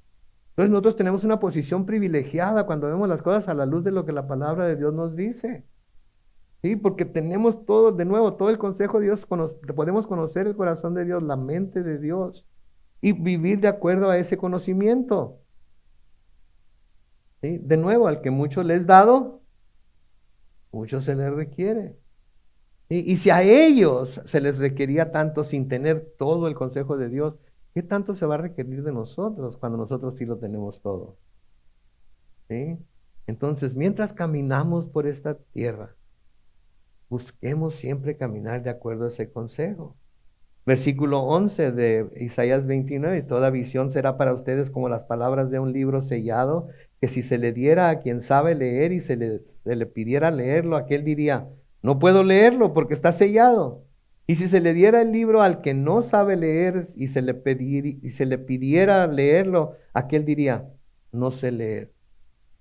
Entonces nosotros tenemos una posición privilegiada cuando vemos las cosas a la luz de lo que la palabra de Dios nos dice. Sí, porque tenemos todo, de nuevo, todo el consejo de Dios, podemos conocer el corazón de Dios, la mente de Dios y vivir de acuerdo a ese conocimiento. ¿Sí? De nuevo, al que mucho le es dado, mucho se les requiere. ¿Sí? Y si a ellos se les requería tanto sin tener todo el consejo de Dios, ¿qué tanto se va a requerir de nosotros cuando nosotros sí lo tenemos todo? ¿Sí? Entonces, mientras caminamos por esta tierra, busquemos siempre caminar de acuerdo a ese consejo. Versículo 11 de Isaías 29, toda visión será para ustedes como las palabras de un libro sellado, que si se le diera a quien sabe leer y se le pidiera leerlo, aquel diría, no puedo leerlo porque está sellado. Y si se le diera el libro al que no sabe leer y se le pidiera leerlo, aquel diría, no sé leer.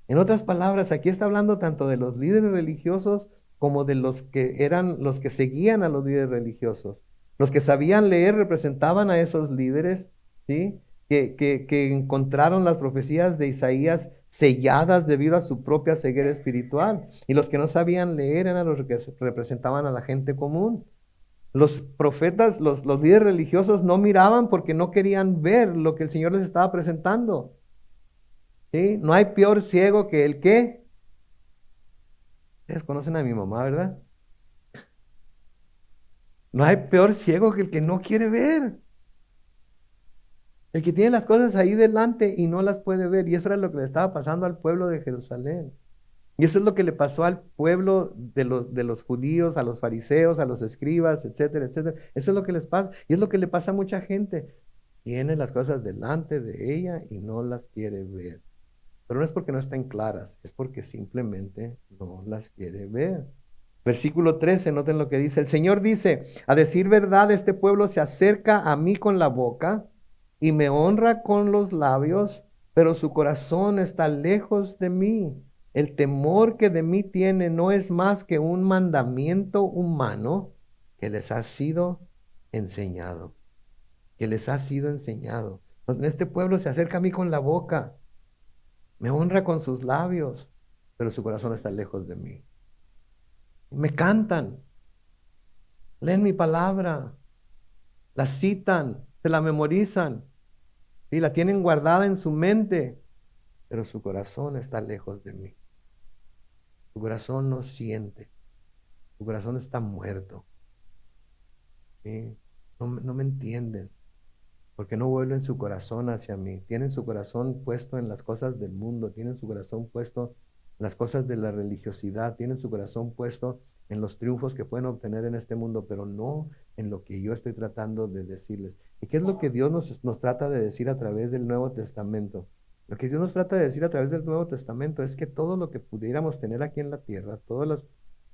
En otras palabras, aquí está hablando tanto de los líderes religiosos como de los que eran los que seguían a los líderes religiosos. Los que sabían leer representaban a esos líderes, ¿sí? Que encontraron las profecías de Isaías selladas debido a su propia ceguera espiritual. Y los que no sabían leer eran los que representaban a la gente común. Los profetas, los líderes religiosos no miraban porque no querían ver lo que el Señor les estaba presentando. ¿Sí? No hay peor ciego que el que. Ustedes conocen a mi mamá, ¿verdad? No hay peor ciego que el que no quiere ver. El que tiene las cosas ahí delante y no las puede ver. Y eso era lo que le estaba pasando al pueblo de Jerusalén. Y eso es lo que le pasó al pueblo de los judíos, a los fariseos, a los escribas, etcétera, etcétera. Eso es lo que les pasa. Y es lo que le pasa a mucha gente. Tiene las cosas delante de ella y no las quiere ver. Pero no es porque no estén claras, es porque simplemente no las quiere ver. Versículo 13, noten lo que dice. El Señor dice, a decir verdad, este pueblo se acerca a mí con la boca y me honra con los labios, pero su corazón está lejos de mí. El temor que de mí tiene no es más que un mandamiento humano que les ha sido enseñado. Que les ha sido enseñado. Este pueblo se acerca a mí con la boca, me honra con sus labios, pero su corazón está lejos de mí. Me cantan, leen mi palabra, la citan, se la memorizan, y la tienen guardada en su mente, pero su corazón está lejos de mí. Su corazón no siente, su corazón está muerto. ¿Sí? No me entienden, porque no vuelven su corazón hacia mí. Tienen su corazón puesto en las cosas del mundo, tienen su corazón puesto en las cosas de la religiosidad, tienen su corazón puesto en los triunfos que pueden obtener en este mundo, pero no en lo que yo estoy tratando de decirles. ¿Y qué es lo que Dios nos trata de decir a través del Nuevo Testamento? Lo que Dios nos trata de decir a través del Nuevo Testamento es que todo lo que pudiéramos tener aquí en la tierra, todas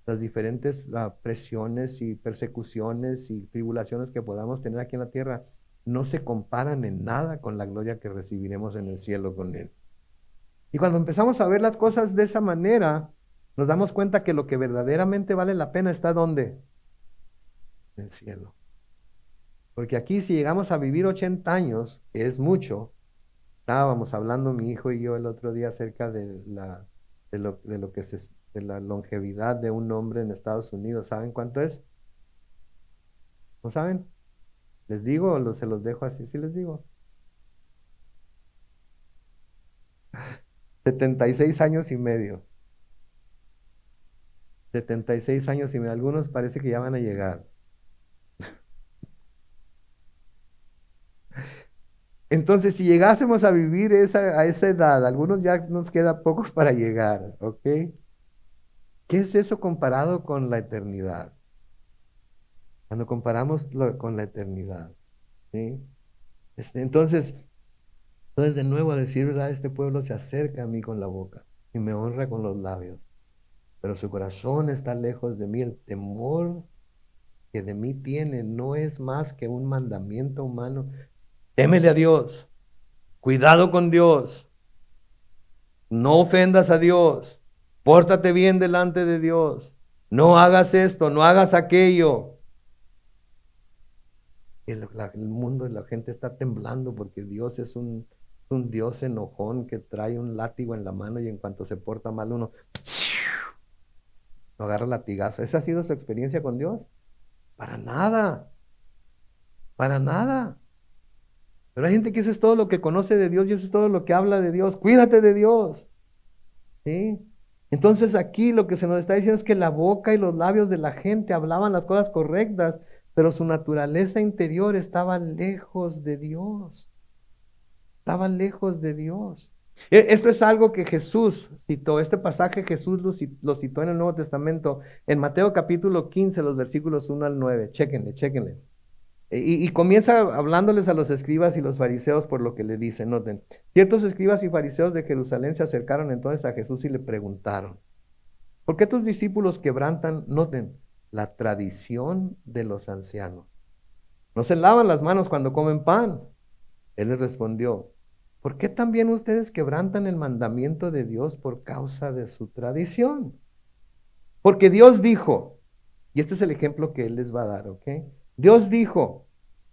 las diferentes presiones y persecuciones y tribulaciones que podamos tener aquí en la tierra, no se comparan en nada con la gloria que recibiremos en el cielo con Él. Y cuando empezamos a ver las cosas de esa manera, nos damos cuenta que lo que verdaderamente vale la pena está ¿dónde? En el cielo. Porque aquí si llegamos a vivir 80 años, que es mucho, estábamos hablando mi hijo y yo el otro día acerca de la longevidad de un hombre en Estados Unidos. ¿Saben cuánto es? ¿No saben? ¿Les digo o se los dejo así? Sí les digo. 76 años y medio. 76 años y medio. Algunos parece que ya van a llegar. Entonces, si llegásemos a vivir a esa edad, algunos ya nos queda poco para llegar, ¿ok? ¿Qué es eso comparado con la eternidad? Cuando comparamos con la eternidad, ¿sí? Entonces, de nuevo, a decir verdad, este pueblo se acerca a mí con la boca y me honra con los labios, pero su corazón está lejos de mí. El temor que de mí tiene no es más que un mandamiento humano. Témele a Dios, cuidado con Dios, no ofendas a Dios, pórtate bien delante de Dios, no hagas esto, no hagas aquello. El mundo y la gente está temblando porque Dios es un un Dios enojón que trae un látigo en la mano y en cuanto se porta mal uno, lo agarra latigazo. ¿Esa ha sido su experiencia con Dios? Para nada, para nada. Pero hay gente que eso es todo lo que conoce de Dios y eso es todo lo que habla de Dios. Cuídate de Dios. ¿Sí? Entonces aquí lo que se nos está diciendo es que la boca y los labios de la gente hablaban las cosas correctas, pero su naturaleza interior estaba lejos de Dios. Estaba lejos de Dios. Esto es algo que Jesús citó. Este pasaje Jesús lo citó en el Nuevo Testamento, en Mateo capítulo 15, los versículos 1 al 9. Chéquenle, chéquenle. Y comienza hablándoles a los escribas y los fariseos por lo que le dicen. Noten, ciertos escribas y fariseos de Jerusalén se acercaron entonces a Jesús y le preguntaron, ¿por qué tus discípulos quebrantan, noten, la tradición de los ancianos? No se lavan las manos cuando comen pan. Él les respondió, ¿por qué también ustedes quebrantan el mandamiento de Dios por causa de su tradición? Porque Dios dijo, y este es el ejemplo que Él les va a dar, ¿ok? Dios dijo,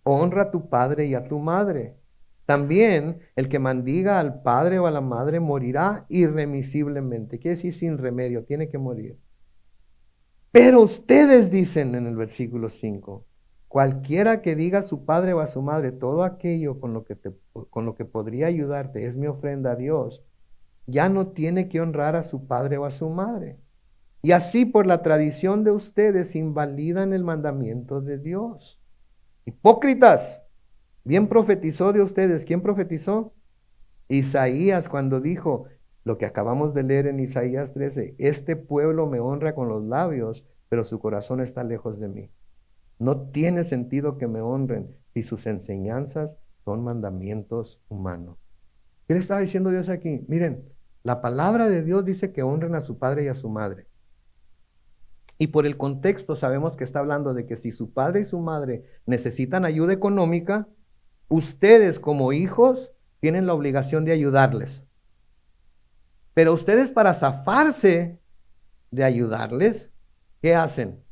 honra a tu padre y a tu madre. También el que maldiga al padre o a la madre morirá irremisiblemente. Quiere decir sin remedio, tiene que morir. Pero ustedes dicen en el versículo 5, cualquiera que diga a su padre o a su madre, todo aquello con lo que podría ayudarte es mi ofrenda a Dios, ya no tiene que honrar a su padre o a su madre. Y así por la tradición de ustedes invalidan el mandamiento de Dios. Hipócritas, bien profetizó de ustedes. ¿Quién profetizó? Isaías cuando dijo lo que acabamos de leer en Isaías 13, este pueblo me honra con los labios, pero su corazón está lejos de mí. No tiene sentido que me honren si sus enseñanzas son mandamientos humanos. ¿Qué le estaba diciendo Dios aquí? Miren, la palabra de Dios dice que honren a su padre y a su madre. Y por el contexto sabemos que está hablando de que si su padre y su madre necesitan ayuda económica, ustedes como hijos tienen la obligación de ayudarles. Pero ustedes para zafarse de ayudarles, ¿qué hacen?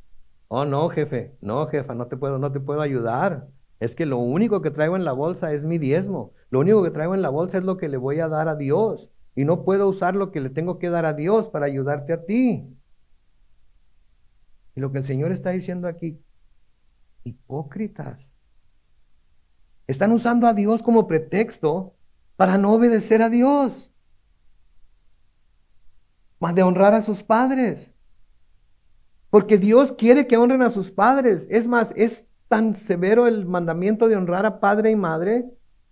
Oh, no, jefe, no, jefa, no te puedo ayudar. Es que lo único que traigo en la bolsa es mi diezmo. Lo único que traigo en la bolsa es lo que le voy a dar a Dios. Y no puedo usar lo que le tengo que dar a Dios para ayudarte a ti. Y lo que el Señor está diciendo aquí, hipócritas, están usando a Dios como pretexto para no obedecer a Dios, más de honrar a sus padres. Porque Dios quiere que honren a sus padres. Es más, es tan severo el mandamiento de honrar a padre y madre,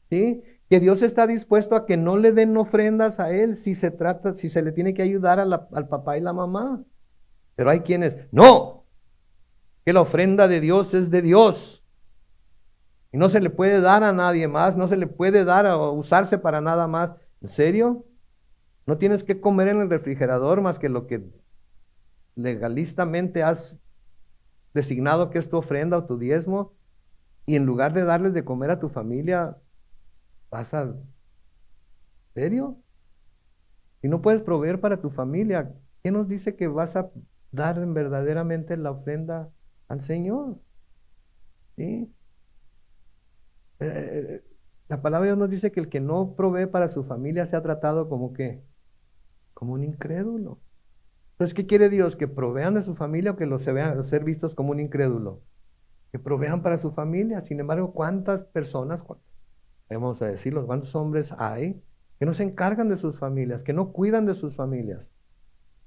¿sí? Que Dios está dispuesto a que no le den ofrendas a Él si se le tiene que ayudar al papá y la mamá. Pero hay quienes, no, que la ofrenda de Dios es de Dios. Y no se le puede dar a nadie más, no se le puede dar o usarse para nada más. ¿En serio? No tienes que comer en el refrigerador más que lo que legalistamente has designado que es tu ofrenda o tu diezmo. Y en lugar de darles de comer a tu familia, vas a... ¿En serio? Si no puedes proveer para tu familia, ¿qué nos dice que vas a dar verdaderamente la ofrenda al Señor? ¿Sí? La palabra de Dios nos dice que el que no provee para su familia se ha tratado como que, como un incrédulo. Entonces, ¿qué quiere Dios? ¿Que provean de su familia o que los se vean ser vistos como un incrédulo? Que provean para su familia. Sin embargo, ¿cuántas personas, vamos a decirlo, cuántos hombres hay que no se encargan de sus familias, que no cuidan de sus familias?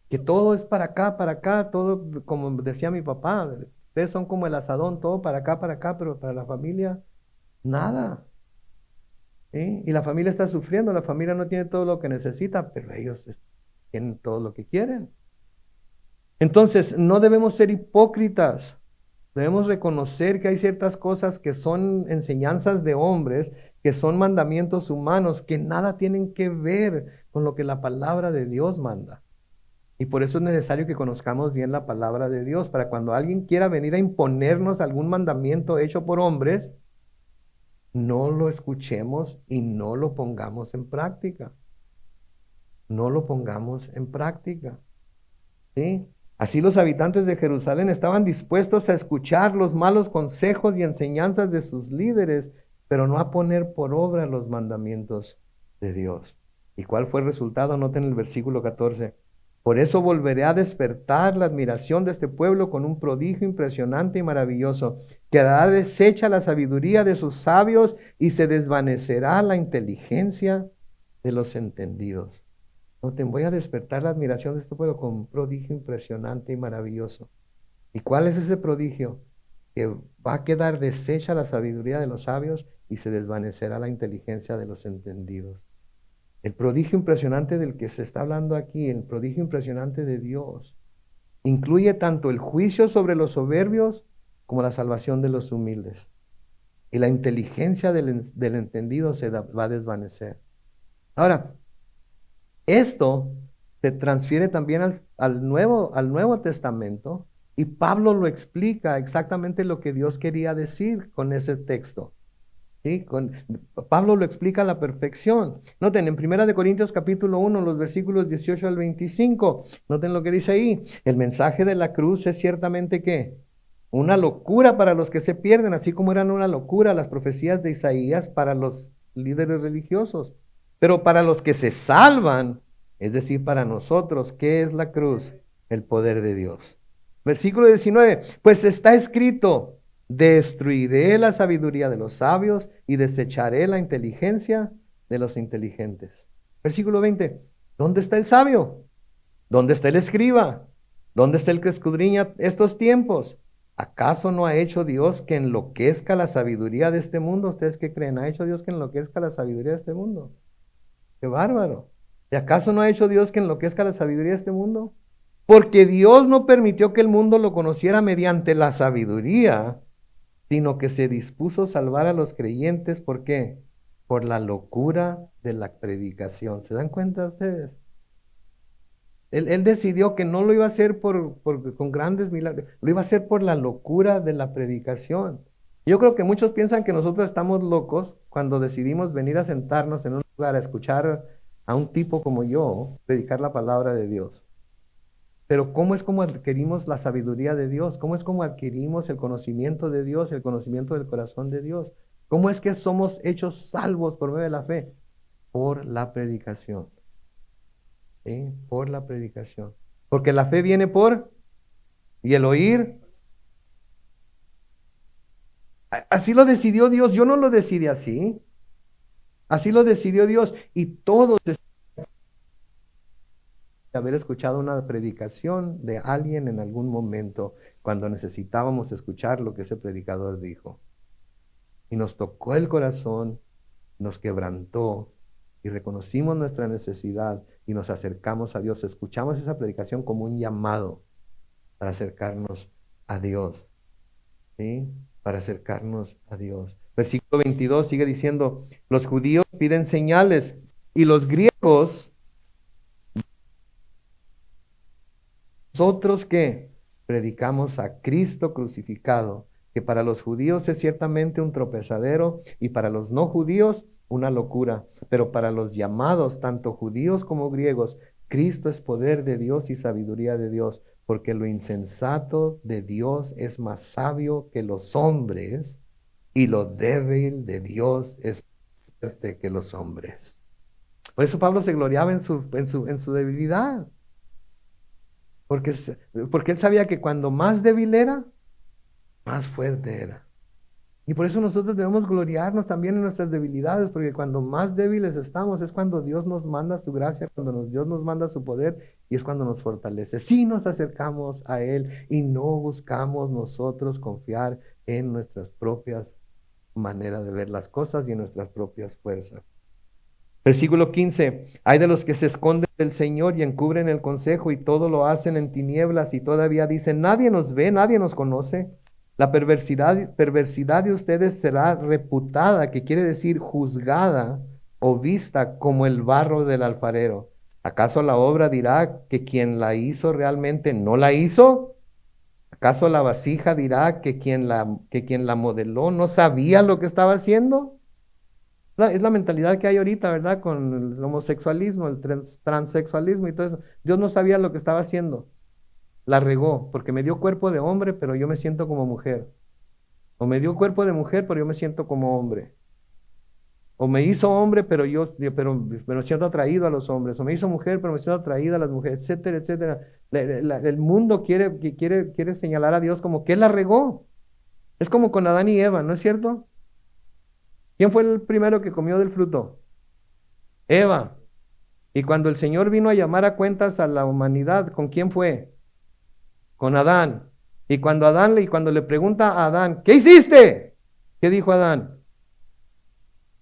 Que todo es para acá, todo, como decía mi papá, ustedes son como el asadón, todo para acá, pero para la familia, nada. ¿Sí? Y la familia está sufriendo, la familia no tiene todo lo que necesita, pero ellos tienen todo lo que quieren. Entonces, no debemos ser hipócritas. Debemos reconocer que hay ciertas cosas que son enseñanzas de hombres, que son mandamientos humanos, que nada tienen que ver con lo que la palabra de Dios manda. Y por eso es necesario que conozcamos bien la palabra de Dios, para cuando alguien quiera venir a imponernos algún mandamiento hecho por hombres, no lo escuchemos y no lo pongamos en práctica. No lo pongamos en práctica. ¿Sí? Así los habitantes de Jerusalén estaban dispuestos a escuchar los malos consejos y enseñanzas de sus líderes, pero no a poner por obra los mandamientos de Dios. ¿Y cuál fue el resultado? Noten el versículo 14. Por eso volveré a despertar la admiración de este pueblo con un prodigio impresionante y maravilloso. Quedará deshecha la sabiduría de sus sabios y se desvanecerá la inteligencia de los entendidos. Noten, voy a despertar la admiración de este pueblo con un prodigio impresionante y maravilloso. ¿Y cuál es ese prodigio? Que va a quedar deshecha la sabiduría de los sabios y se desvanecerá la inteligencia de los entendidos. El prodigio impresionante del que se está hablando aquí, el prodigio impresionante de Dios, incluye tanto el juicio sobre los soberbios como la salvación de los humildes. Y la inteligencia del entendido va a desvanecer. Ahora, esto se transfiere también al Nuevo Testamento y Pablo lo explica exactamente lo que Dios quería decir con ese texto. ¿Sí? Pablo lo explica a la perfección. Noten, en 1 Corintios capítulo 1, los versículos 18 al 25, noten lo que dice ahí. El mensaje de la cruz es ciertamente ¿qué? Una locura para los que se pierden, así como eran una locura las profecías de Isaías para los líderes religiosos. Pero para los que se salvan, es decir, para nosotros, ¿qué es la cruz? El poder de Dios. Versículo 19, pues está escrito, destruiré la sabiduría de los sabios y desecharé la inteligencia de los inteligentes. Versículo 20, ¿dónde está el sabio? ¿Dónde está el escriba? ¿Dónde está el que escudriña estos tiempos? ¿Acaso no ha hecho Dios que enloquezca la sabiduría de este mundo? ¿Ustedes qué creen? ¿Ha hecho Dios que enloquezca la sabiduría de este mundo? ¡Qué bárbaro! ¿Y acaso no ha hecho Dios que enloquezca la sabiduría de este mundo? Porque Dios no permitió que el mundo lo conociera mediante la sabiduría, sino que se dispuso a salvar a los creyentes. ¿Por qué? Por la locura de la predicación. ¿Se dan cuenta ustedes? Él decidió que no lo iba a hacer con grandes milagros, lo iba a hacer por la locura de la predicación. Yo creo que muchos piensan que nosotros estamos locos cuando decidimos venir a sentarnos en un lugar a escuchar a un tipo como yo predicar la palabra de Dios. Pero ¿cómo es como adquirimos la sabiduría de Dios? ¿Cómo es como adquirimos el conocimiento de Dios, el conocimiento del corazón de Dios? ¿Cómo es que somos hechos salvos por medio de la fe? Por la predicación. ¿Sí? Por la predicación. Porque la fe viene por, y el oír. Así lo decidió Dios, yo no lo decidí así. Así lo decidió Dios. Y todos haber escuchado una predicación de alguien en algún momento cuando necesitábamos escuchar lo que ese predicador dijo. Y nos tocó el corazón, nos quebrantó y reconocimos nuestra necesidad y nos acercamos a Dios. Escuchamos esa predicación como un llamado para acercarnos a Dios, ¿sí? Para acercarnos a Dios. Versículo 22 sigue diciendo, los judíos piden señales y los griegos, nosotros que predicamos a Cristo crucificado, que para los judíos es ciertamente un tropezadero y para los no judíos una locura, pero para los llamados, tanto judíos como griegos, Cristo es poder de Dios y sabiduría de Dios, porque lo insensato de Dios es más sabio que los hombres y lo débil de Dios es más fuerte que los hombres. Por eso Pablo se gloriaba en su debilidad. Porque, porque él sabía que cuando más débil era, más fuerte era. Y por eso nosotros debemos gloriarnos también en nuestras debilidades, porque cuando más débiles estamos es cuando Dios nos manda su gracia, cuando Dios nos manda su poder y es cuando nos fortalece. Si nos acercamos a Él y no buscamos nosotros confiar en nuestras propias maneras de ver las cosas y en nuestras propias fuerzas. Versículo 15, hay de los que se esconden del Señor y encubren el consejo y todo lo hacen en tinieblas y todavía dicen, nadie nos ve, nadie nos conoce. La perversidad de ustedes será reputada, que quiere decir juzgada o vista como el barro del alfarero. ¿Acaso la obra dirá que quien la hizo realmente no la hizo? ¿Acaso la vasija dirá que quien la modeló no sabía lo que estaba haciendo? Es la mentalidad que hay ahorita, ¿verdad? Con el homosexualismo, el transexualismo y todo eso. Dios no sabía lo que estaba haciendo. La regó, porque me dio cuerpo de hombre, pero yo me siento como mujer. O me dio cuerpo de mujer, pero yo me siento como hombre. O me hizo hombre, pero siento atraído a los hombres. O me hizo mujer, pero me siento atraído a las mujeres, etcétera, etcétera. El mundo quiere señalar a Dios como que Él la regó. Es como con Adán y Eva, ¿no es cierto? ¿Quién fue el primero que comió del fruto? Eva. Y cuando el Señor vino a llamar a cuentas a la humanidad, ¿con quién fue? Con Adán. Y cuando le pregunta a Adán, ¿qué hiciste? ¿Qué dijo Adán?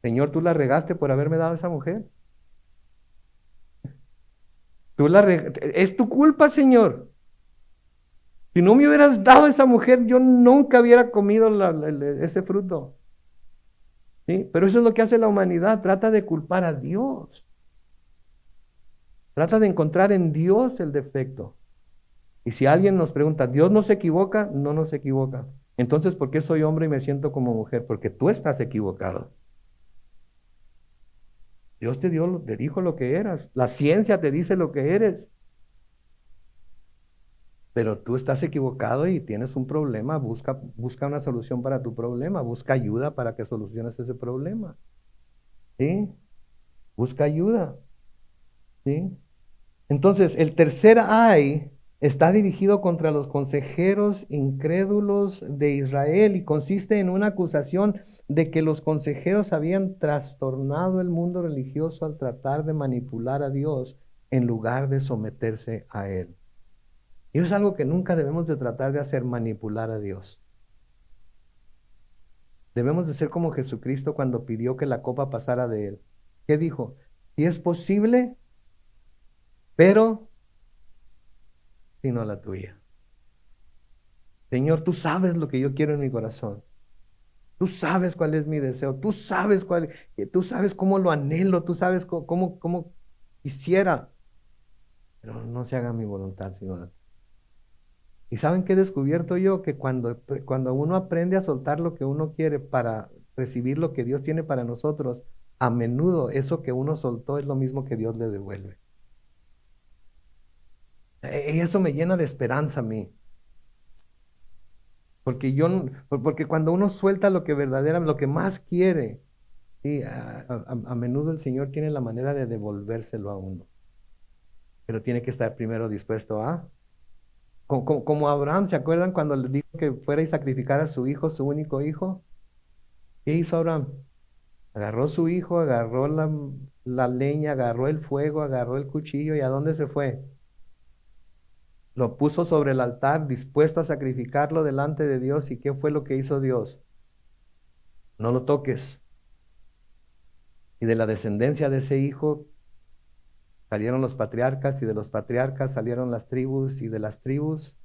Señor, tú la regaste por haberme dado esa mujer. Es tu culpa, Señor. Si no me hubieras dado esa mujer, yo nunca hubiera comido ese fruto. ¿Sí? Pero eso es lo que hace la humanidad, trata de culpar a Dios. Trata de encontrar en Dios el defecto. Y si alguien nos pregunta, ¿Dios no se equivoca? No nos equivoca. Entonces, ¿por qué soy hombre y me siento como mujer? Porque tú estás equivocado. Dios te dijo lo que eras. La ciencia te dice lo que eres. Pero tú estás equivocado y tienes un problema. Busca una solución para tu problema. Busca ayuda para que soluciones ese problema. ¿Sí? Busca ayuda. ¿Sí? Entonces, el tercer ay está dirigido contra los consejeros incrédulos de Israel y consiste en una acusación de que los consejeros habían trastornado el mundo religioso al tratar de manipular a Dios en lugar de someterse a Él. Y eso es algo que nunca debemos de tratar de hacer, manipular a Dios. Debemos de ser como Jesucristo cuando pidió que la copa pasara de Él. ¿Qué dijo? Si es posible, pero sino la tuya. Señor, tú sabes lo que yo quiero en mi corazón. Tú sabes cuál es mi deseo. Tú sabes cómo lo anhelo. Tú sabes cómo quisiera. Pero no se haga mi voluntad, sino la tuya. ¿Y saben qué he descubierto yo? Que cuando uno aprende a soltar lo que uno quiere para recibir lo que Dios tiene para nosotros, a menudo eso que uno soltó es lo mismo que Dios le devuelve. Y eso me llena de esperanza a mí. Porque cuando uno suelta lo que verdaderamente, lo que más quiere, sí, a menudo el Señor tiene la manera de devolvérselo a uno. Pero tiene que estar primero dispuesto a, como Abraham, ¿se acuerdan cuando le dijo que fuera y sacrificara a su hijo, su único hijo? ¿Qué hizo Abraham? Agarró su hijo, agarró la leña, agarró el fuego, agarró el cuchillo, ¿y a dónde se fue? Lo puso sobre el altar, dispuesto a sacrificarlo delante de Dios. ¿Y qué fue lo que hizo Dios? No lo toques. Y de la descendencia de ese hijo salieron los patriarcas, y de los patriarcas salieron las tribus, y de las tribus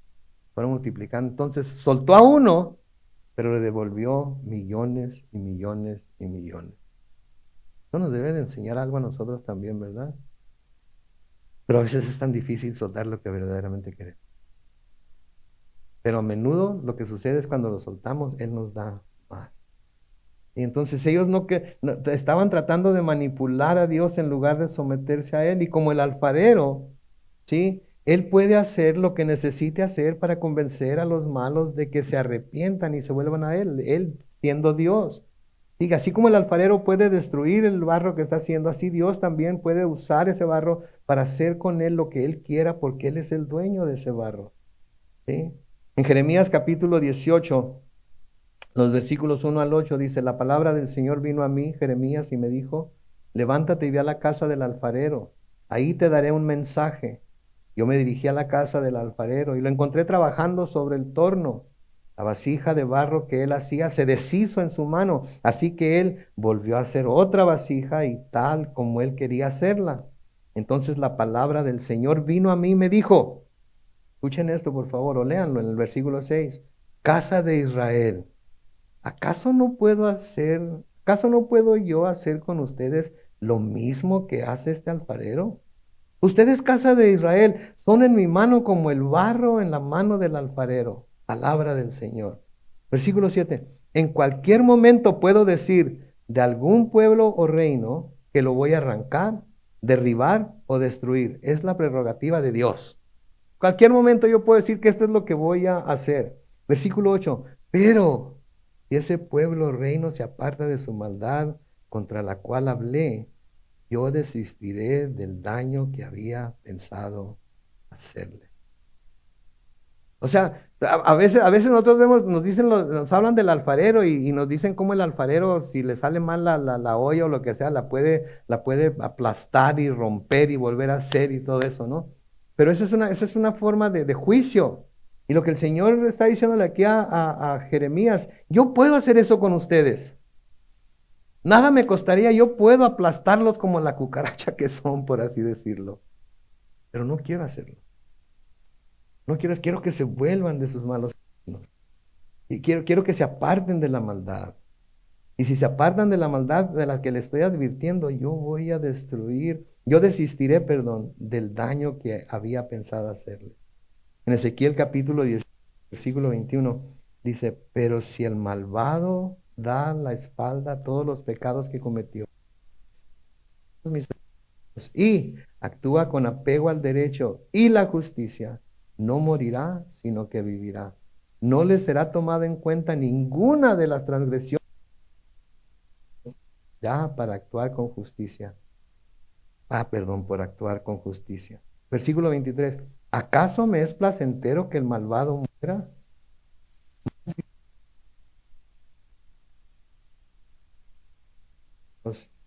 fueron multiplicando. Entonces soltó a uno, pero le devolvió millones y millones y millones. Eso nos debe de enseñar algo a nosotros también, ¿verdad? Pero a veces es tan difícil soltar lo que verdaderamente queremos. Pero a menudo lo que sucede es cuando lo soltamos, Él nos da más. Y entonces ellos estaban tratando de manipular a Dios en lugar de someterse a Él. Y como el alfarero, ¿sí? Él puede hacer lo que necesite hacer para convencer a los malos de que se arrepientan y se vuelvan a Él siendo Dios. Y así como el alfarero puede destruir el barro que está haciendo, así Dios también puede usar ese barro para hacer con él lo que Él quiera, porque Él es el dueño de ese barro. ¿Sí? En Jeremías capítulo 18, los versículos 1 al 8 dice: la palabra del Señor vino a mí, Jeremías, y me dijo: levántate y ve a la casa del alfarero, ahí te daré un mensaje. Yo me dirigí a la casa del alfarero y lo encontré trabajando sobre el torno. La vasija de barro que él hacía se deshizo en su mano, así que él volvió a hacer otra vasija y tal como él quería hacerla. Entonces la palabra del Señor vino a mí y me dijo, escuchen esto por favor, o léanlo en el versículo 6, casa de Israel, ¿acaso no puedo yo hacer con ustedes lo mismo que hace este alfarero? Ustedes, casa de Israel, son en mi mano como el barro en la mano del alfarero. Palabra del Señor. Versículo 7. En cualquier momento puedo decir de algún pueblo o reino que lo voy a arrancar, derribar o destruir. Es la prerrogativa de Dios. Cualquier momento yo puedo decir que esto es lo que voy a hacer. Versículo 8. Pero si ese pueblo o reino se aparta de su maldad, contra la cual hablé, yo desistiré del daño que había pensado hacerle. O sea, a veces nosotros vemos, nos hablan del alfarero y nos dicen cómo el alfarero, si le sale mal la olla o lo que sea, la puede aplastar y romper y volver a hacer y todo eso, ¿no? Pero esa es una forma de juicio. Y lo que el Señor está diciéndole aquí a Jeremías, yo puedo hacer eso con ustedes. Nada me costaría, yo puedo aplastarlos como la cucaracha que son, por así decirlo. Pero no quiero hacerlo. No quiero que se vuelvan de sus malos caminos. Y quiero que se aparten de la maldad. Y si se apartan de la maldad de la que le estoy advirtiendo, yo desistiré, perdón, del daño que había pensado hacerle. En Ezequiel capítulo 10, versículo 21, dice, pero si el malvado da la espalda a todos los pecados que cometió, y actúa con apego al derecho y la justicia, no morirá, sino que vivirá. No le será tomada en cuenta ninguna de las transgresiones ya para actuar con justicia. Perdón, por actuar con justicia. Versículo 23. ¿Acaso me es placentero que el malvado muera?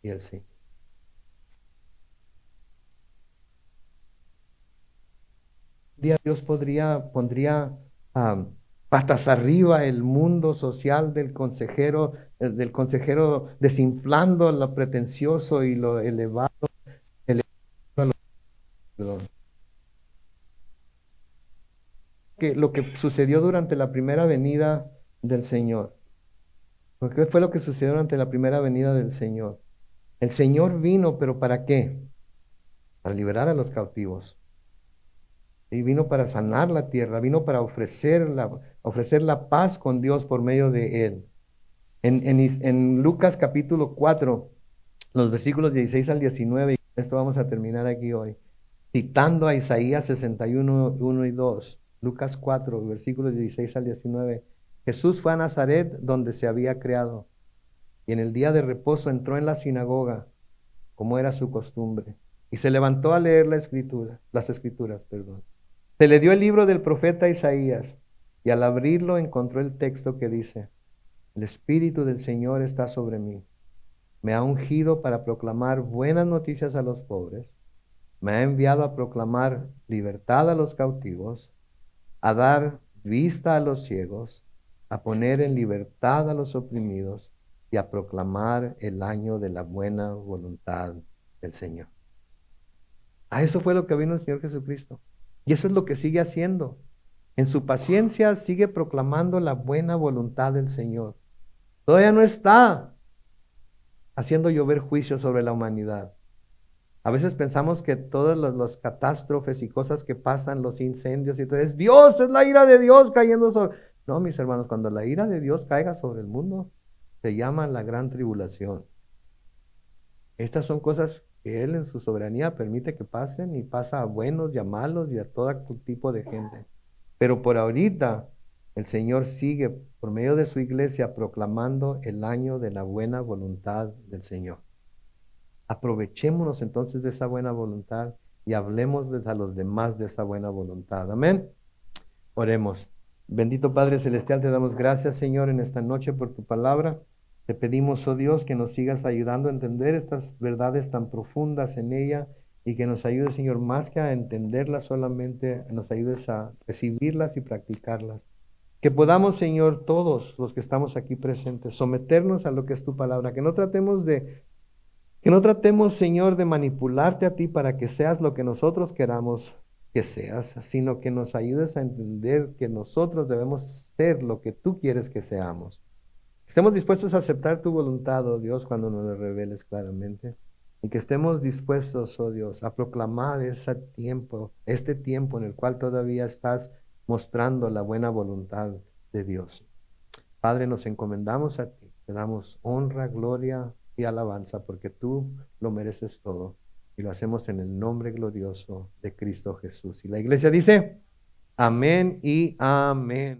Y el sí. Día Dios pondría patas arriba el mundo social del consejero desinflando lo pretencioso y lo elevado, perdón. Lo que sucedió durante la primera venida del Señor. ¿Qué fue lo que sucedió durante la primera venida del Señor? El Señor vino, pero ¿para qué? Para liberar a los cautivos. Y vino para sanar la tierra, vino para ofrecer la paz con Dios por medio de Él. En Lucas capítulo 4, los versículos 16 al 19, y con esto vamos a terminar aquí hoy, citando a Isaías 61, 1 y 2, Lucas 4, versículos 16 al 19, Jesús fue a Nazaret donde se había criado, y en el día de reposo entró en la sinagoga, como era su costumbre, y se levantó a leer las escrituras, perdón. Se le dio el libro del profeta Isaías, y al abrirlo encontró el texto que dice, el Espíritu del Señor está sobre mí. Me ha ungido para proclamar buenas noticias a los pobres. Me ha enviado a proclamar libertad a los cautivos, a dar vista a los ciegos, a poner en libertad a los oprimidos y a proclamar el año de la buena voluntad del Señor. A eso fue lo que vino el Señor Jesucristo. Y eso es lo que sigue haciendo. En su paciencia sigue proclamando la buena voluntad del Señor. Todavía no está haciendo llover juicio sobre la humanidad. A veces pensamos que todas las catástrofes y cosas que pasan, los incendios y todo, es Dios, es la ira de Dios cayendo sobre... No, mis hermanos, cuando la ira de Dios caiga sobre el mundo, se llama la gran tribulación. Estas son cosas que Él en su soberanía permite que pasen y pasa a buenos y a malos y a todo tipo de gente. Pero por ahorita el Señor sigue por medio de su iglesia proclamando el año de la buena voluntad del Señor. Aprovechémonos entonces de esa buena voluntad y hablemosles a los demás de esa buena voluntad. Amén. Oremos. Bendito Padre Celestial, te damos gracias, Señor, en esta noche por tu palabra. Te pedimos, oh Dios, que nos sigas ayudando a entender estas verdades tan profundas en ella y que nos ayudes, Señor, más que a entenderlas solamente, nos ayudes a recibirlas y practicarlas. Que podamos, Señor, todos los que estamos aquí presentes, someternos a lo que es tu palabra, que no tratemos, Señor, de manipularte a ti para que seas lo que nosotros queramos que seas, sino que nos ayudes a entender que nosotros debemos ser lo que tú quieres que seamos. Estemos dispuestos a aceptar tu voluntad, oh Dios, cuando nos lo reveles claramente. Y que estemos dispuestos, oh Dios, a proclamar este tiempo en el cual todavía estás mostrando la buena voluntad de Dios. Padre, nos encomendamos a ti. Te damos honra, gloria y alabanza porque tú lo mereces todo. Y lo hacemos en el nombre glorioso de Cristo Jesús. Y la iglesia dice, amén y amén.